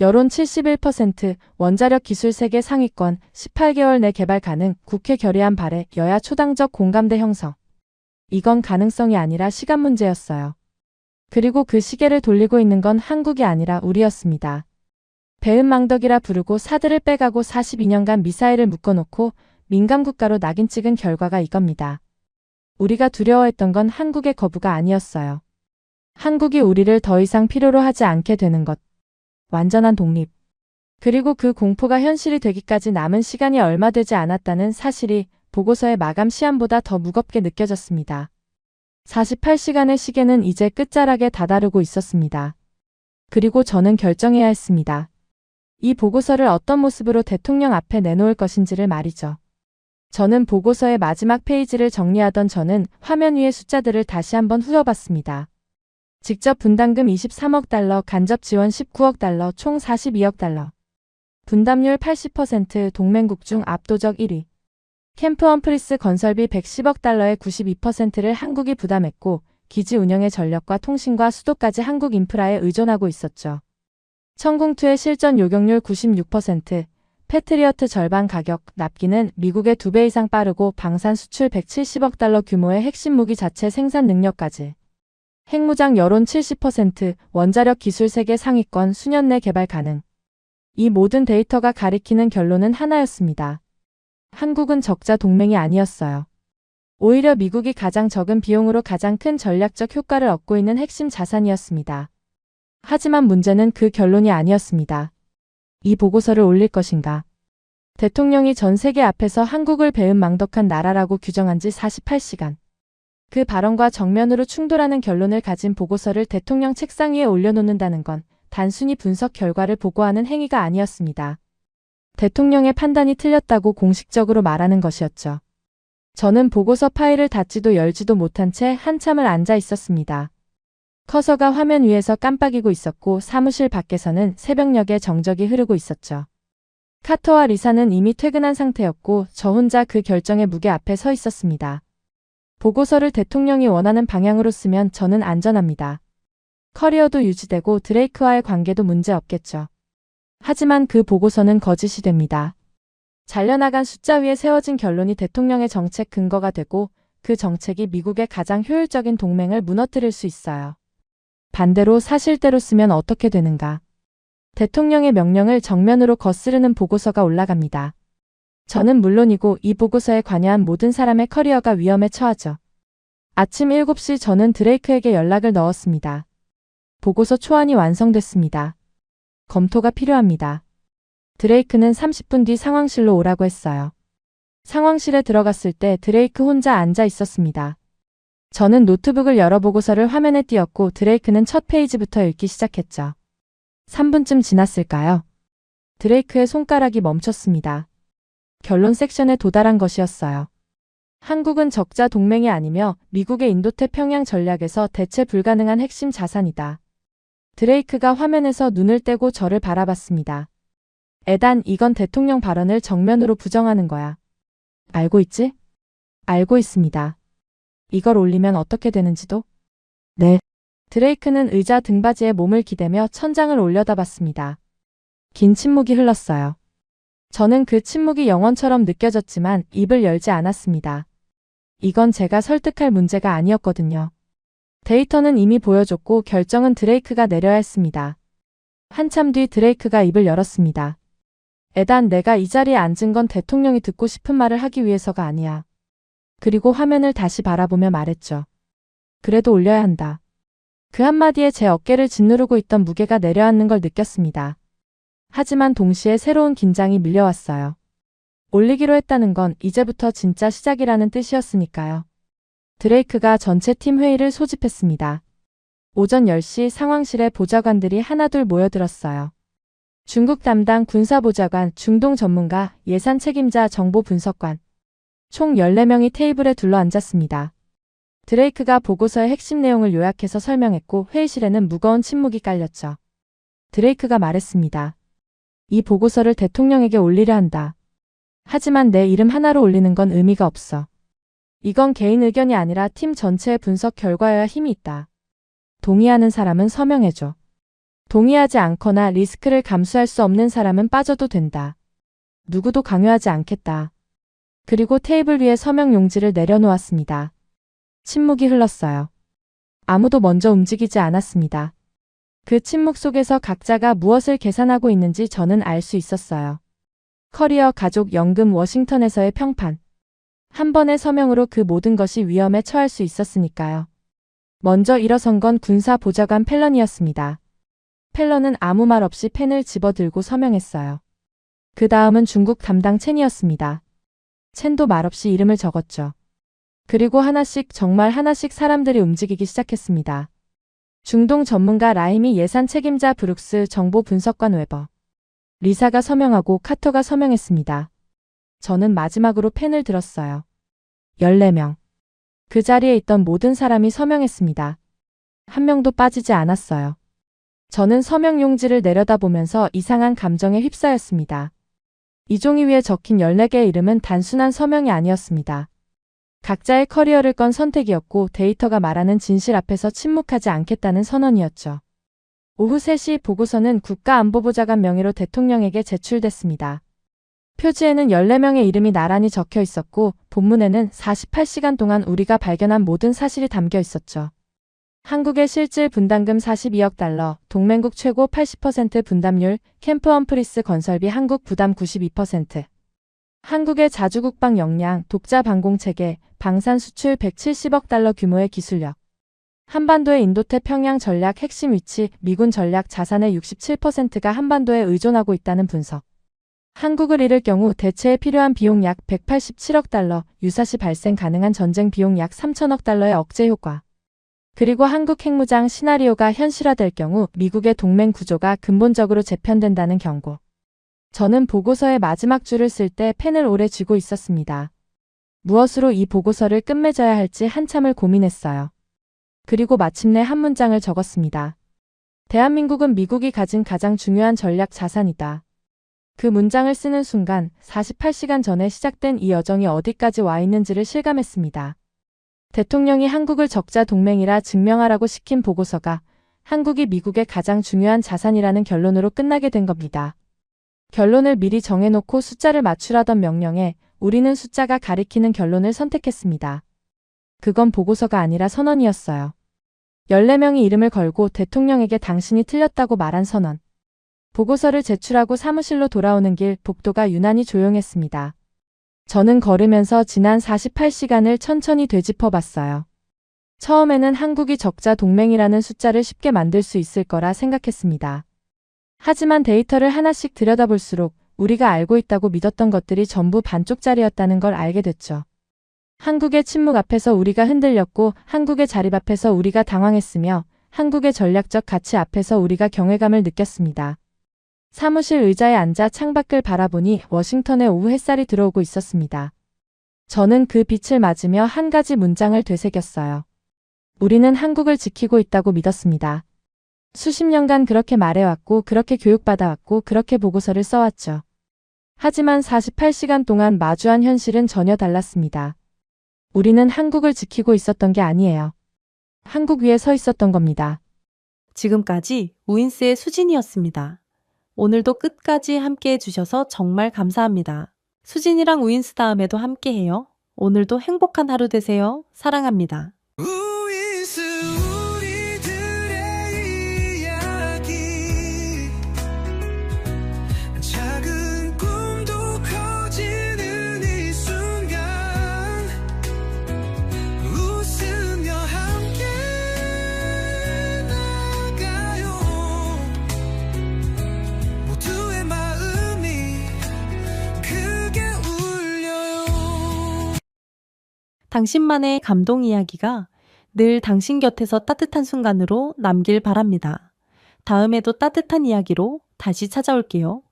여론 71%, 원자력 기술 세계 상위권, 18개월 내 개발 가능, 국회 결의안 발의, 여야 초당적 공감대 형성. 이건 가능성이 아니라 시간 문제였어요. 그리고 그 시계를 돌리고 있는 건 한국이 아니라 우리였습니다. 배은망덕이라 부르고 사드를 빼가고 42년간 미사일을 묶어놓고 민감국가로 낙인 찍은 결과가 이겁니다. 우리가 두려워했던 건 한국의 거부가 아니었어요. 한국이 우리를 더 이상 필요로 하지 않게 되는 것. 완전한 독립. 그리고 그 공포가 현실이 되기까지 남은 시간이 얼마 되지 않았다는 사실이 보고서의 마감 시한보다 더 무겁게 느껴졌습니다. 48시간의 시계는 이제 끝자락에 다다르고 있었습니다. 그리고 저는 결정해야 했습니다. 이 보고서를 어떤 모습으로 대통령 앞에 내놓을 것인지를 말이죠. 저는 보고서의 마지막 페이지를 정리하던 저는 화면 위의 숫자들을 다시 한번 훑어봤습니다. 직접 분담금 23억 달러, 간접 지원 19억 달러, 총 42억 달러. 분담률 80%, 동맹국 중 압도적 1위. 캠프 험프리스 건설비 110억 달러의 92%를 한국이 부담했고 기지 운영의 전력과 통신과 수도까지 한국 인프라에 의존하고 있었죠. 천궁2의 실전 요격률 96%, 패트리어트 절반 가격, 납기는 미국의 2배 이상 빠르고 방산 수출 170억 달러 규모의 핵심 무기 자체 생산 능력까지. 핵무장 여론 70%, 원자력 기술 세계 상위권, 수년 내 개발 가능. 이 모든 데이터가 가리키는 결론은 하나였습니다. 한국은 적자 동맹이 아니었어요. 오히려 미국이 가장 적은 비용으로 가장 큰 전략적 효과를 얻고 있는 핵심 자산이었습니다. 하지만 문제는 그 결론이 아니었습니다. 이 보고서를 올릴 것인가. 대통령이 전 세계 앞에서 한국을 배은망덕한 나라라고 규정한 지 48시간. 그 발언과 정면으로 충돌하는 결론을 가진 보고서를 대통령 책상 위에 올려놓는다는 건 단순히 분석 결과를 보고하는 행위가 아니었습니다. 대통령의 판단이 틀렸다고 공식적으로 말하는 것이었죠. 저는 보고서 파일을 닫지도 열지도 못한 채 한참을 앉아 있었습니다. 커서가 화면 위에서 깜빡이고 있었고 사무실 밖에서는 새벽녘에 정적이 흐르고 있었죠. 카터와 리사는 이미 퇴근한 상태였고 저 혼자 그 결정의 무게 앞에 서 있었습니다. 보고서를 대통령이 원하는 방향으로 쓰면 저는 안전합니다. 커리어도 유지되고 드레이크와의 관계도 문제 없겠죠. 하지만 그 보고서는 거짓이 됩니다. 잘려나간 숫자 위에 세워진 결론이 대통령의 정책 근거가 되고 그 정책이 미국의 가장 효율적인 동맹을 무너뜨릴 수 있어요. 반대로 사실대로 쓰면 어떻게 되는가? 대통령의 명령을 정면으로 거스르는 보고서가 올라갑니다. 저는 물론이고 이 보고서에 관여한 모든 사람의 커리어가 위험에 처하죠. 아침 7시 저는 드레이크에게 연락을 넣었습니다. 보고서 초안이 완성됐습니다. 검토가 필요합니다. 드레이크는 30분 뒤 상황실로 오라고 했어요. 상황실에 들어갔을 때 드레이크 혼자 앉아 있었습니다. 저는 노트북을 열어 보고서를 화면에 띄웠고 드레이크는 첫 페이지부터 읽기 시작했죠. 3분쯤 지났을까요? 드레이크의 손가락이 멈췄습니다. 결론 섹션에 도달한 것이었어요. 한국은 적자 동맹이 아니며 미국의 인도태평양 전략에서 대체 불가능한 핵심 자산이다. 드레이크가 화면에서 눈을 떼고 저를 바라봤습니다. 에단, 이건 대통령 발언을 정면으로 부정하는 거야. 알고 있지? 알고 있습니다. 이걸 올리면 어떻게 되는지도? 네. 드레이크는 의자 등받이에 몸을 기대며 천장을 올려다봤습니다. 긴 침묵이 흘렀어요. 저는 그 침묵이 영원처럼 느껴졌지만 입을 열지 않았습니다. 이건 제가 설득할 문제가 아니었거든요. 데이터는 이미 보여줬고 결정은 드레이크가 내려야 했습니다. 한참 뒤 드레이크가 입을 열었습니다. 에단, 내가 이 자리에 앉은 건 대통령이 듣고 싶은 말을 하기 위해서가 아니야. 그리고 화면을 다시 바라보며 말했죠. 그래도 올려야 한다. 그 한마디에 제 어깨를 짓누르고 있던 무게가 내려앉는 걸 느꼈습니다. 하지만 동시에 새로운 긴장이 밀려왔어요. 올리기로 했다는 건 이제부터 진짜 시작이라는 뜻이었으니까요. 드레이크가 전체 팀 회의를 소집했습니다. 오전 10시 상황실에 보좌관들이 하나둘 모여들었어요. 중국 담당 군사보좌관, 중동 전문가, 예산 책임자, 정보 분석관. 총 14명이 테이블에 둘러앉았습니다. 드레이크가 보고서의 핵심 내용을 요약해서 설명했고 회의실에는 무거운 침묵이 깔렸죠. 드레이크가 말했습니다. 이 보고서를 대통령에게 올리려 한다. 하지만 내 이름 하나로 올리는 건 의미가 없어. 이건 개인 의견이 아니라 팀 전체의 분석 결과여야 힘이 있다. 동의하는 사람은 서명해줘. 동의하지 않거나 리스크를 감수할 수 없는 사람은 빠져도 된다. 누구도 강요하지 않겠다. 그리고 테이블 위에 서명 용지를 내려놓았습니다. 침묵이 흘렀어요. 아무도 먼저 움직이지 않았습니다. 그 침묵 속에서 각자가 무엇을 계산하고 있는지 저는 알 수 있었어요. 커리어, 가족, 연금, 워싱턴에서의 평판. 한 번의 서명으로 그 모든 것이 위험에 처할 수 있었으니까요. 먼저 일어선 건 군사보좌관 펠런이었습니다. 펠런은 아무 말 없이 펜을 집어들고 서명했어요. 그 다음은 중국 담당 첸이었습니다. 첸도 말없이 이름을 적었죠. 그리고 하나씩, 정말 하나씩 사람들이 움직이기 시작했습니다. 중동 전문가 라임이 예산 책임자 브룩스, 정보 분석관 웨버. 리사가 서명하고 카터가 서명했습니다. 저는 마지막으로 펜을 들었어요. 14명. 그 자리에 있던 모든 사람이 서명했습니다. 한 명도 빠지지 않았어요. 저는 서명 용지를 내려다보면서 이상한 감정에 휩싸였습니다. 이 종이 위에 적힌 14개의 이름은 단순한 서명이 아니었습니다. 각자의 커리어를 건 선택이었고 데이터가 말하는 진실 앞에서 침묵하지 않겠다는 선언이었죠. 오후 3시 보고서는 국가안보보좌관 명의로 대통령에게 제출됐습니다. 표지에는 14명의 이름이 나란히 적혀 있었고 본문에는 48시간 동안 우리가 발견한 모든 사실이 담겨 있었죠. 한국의 실질 분담금 42억 달러, 동맹국 최고 80% 분담률, 캠프 험프리스 건설비 한국 부담 92%. 한국의 자주국방 역량, 독자 방공체계, 방산 수출 170억 달러 규모의 기술력. 한반도의 인도태평양 전략 핵심 위치, 미군 전략 자산의 67%가 한반도에 의존하고 있다는 분석. 한국을 잃을 경우 대체에 필요한 비용 약 187억 달러, 유사시 발생 가능한 전쟁 비용 약 3천억 달러의 억제 효과. 그리고 한국 핵무장 시나리오가 현실화될 경우 미국의 동맹 구조가 근본적으로 재편된다는 경고. 저는 보고서의 마지막 줄을 쓸 때 펜을 오래 쥐고 있었습니다. 무엇으로 이 보고서를 끝맺어야 할지 한참을 고민했어요. 그리고 마침내 한 문장을 적었습니다. 대한민국은 미국이 가진 가장 중요한 전략 자산이다. 그 문장을 쓰는 순간 48시간 전에 시작된 이 여정이 어디까지 와 있는지를 실감했습니다. 대통령이 한국을 적자 동맹이라 증명하라고 시킨 보고서가 한국이 미국의 가장 중요한 자산이라는 결론으로 끝나게 된 겁니다. 결론을 미리 정해놓고 숫자를 맞추라던 명령에 우리는 숫자가 가리키는 결론을 선택했습니다. 그건 보고서가 아니라 선언이었어요. 14명이 이름을 걸고 대통령에게 당신이 틀렸다고 말한 선언. 보고서를 제출하고 사무실로 돌아오는 길 복도가 유난히 조용했습니다. 저는 걸으면서 지난 48시간을 천천히 되짚어 봤어요. 처음에는 한국이 적자 동맹이라는 숫자를 쉽게 만들 수 있을 거라 생각했습니다. 하지만 데이터를 하나씩 들여다볼수록 우리가 알고 있다고 믿었던 것들이 전부 반쪽짜리였다는 걸 알게 됐죠. 한국의 침묵 앞에서 우리가 흔들렸고 한국의 자립 앞에서 우리가 당황했으며 한국의 전략적 가치 앞에서 우리가 경외감을 느꼈습니다. 사무실 의자에 앉아 창밖을 바라보니 워싱턴의 오후 햇살이 들어오고 있었습니다. 저는 그 빛을 맞으며 한 가지 문장을 되새겼어요. 우리는 한국을 지키고 있다고 믿었습니다. 수십 년간 그렇게 말해왔고 그렇게 교육받아왔고 그렇게 보고서를 써왔죠. 하지만 48시간 동안 마주한 현실은 전혀 달랐습니다. 우리는 한국을 지키고 있었던 게 아니에요. 한국 위에 서 있었던 겁니다. 지금까지 우인스의 수진이었습니다. 오늘도 끝까지 함께 해주셔서 정말 감사합니다. 수진이랑 우인스 다음에도 함께해요. 오늘도 행복한 하루 되세요. 사랑합니다. 우인스 우리들의 이야기 작은 꿈도 커지는 이 순간 웃으며 함께 나가요 모두의 마음이 크게 울려요. 당신만의 감동 이야기가 늘 당신 곁에서 따뜻한 순간으로 남길 바랍니다. 다음에도 따뜻한 이야기로 다시 찾아올게요.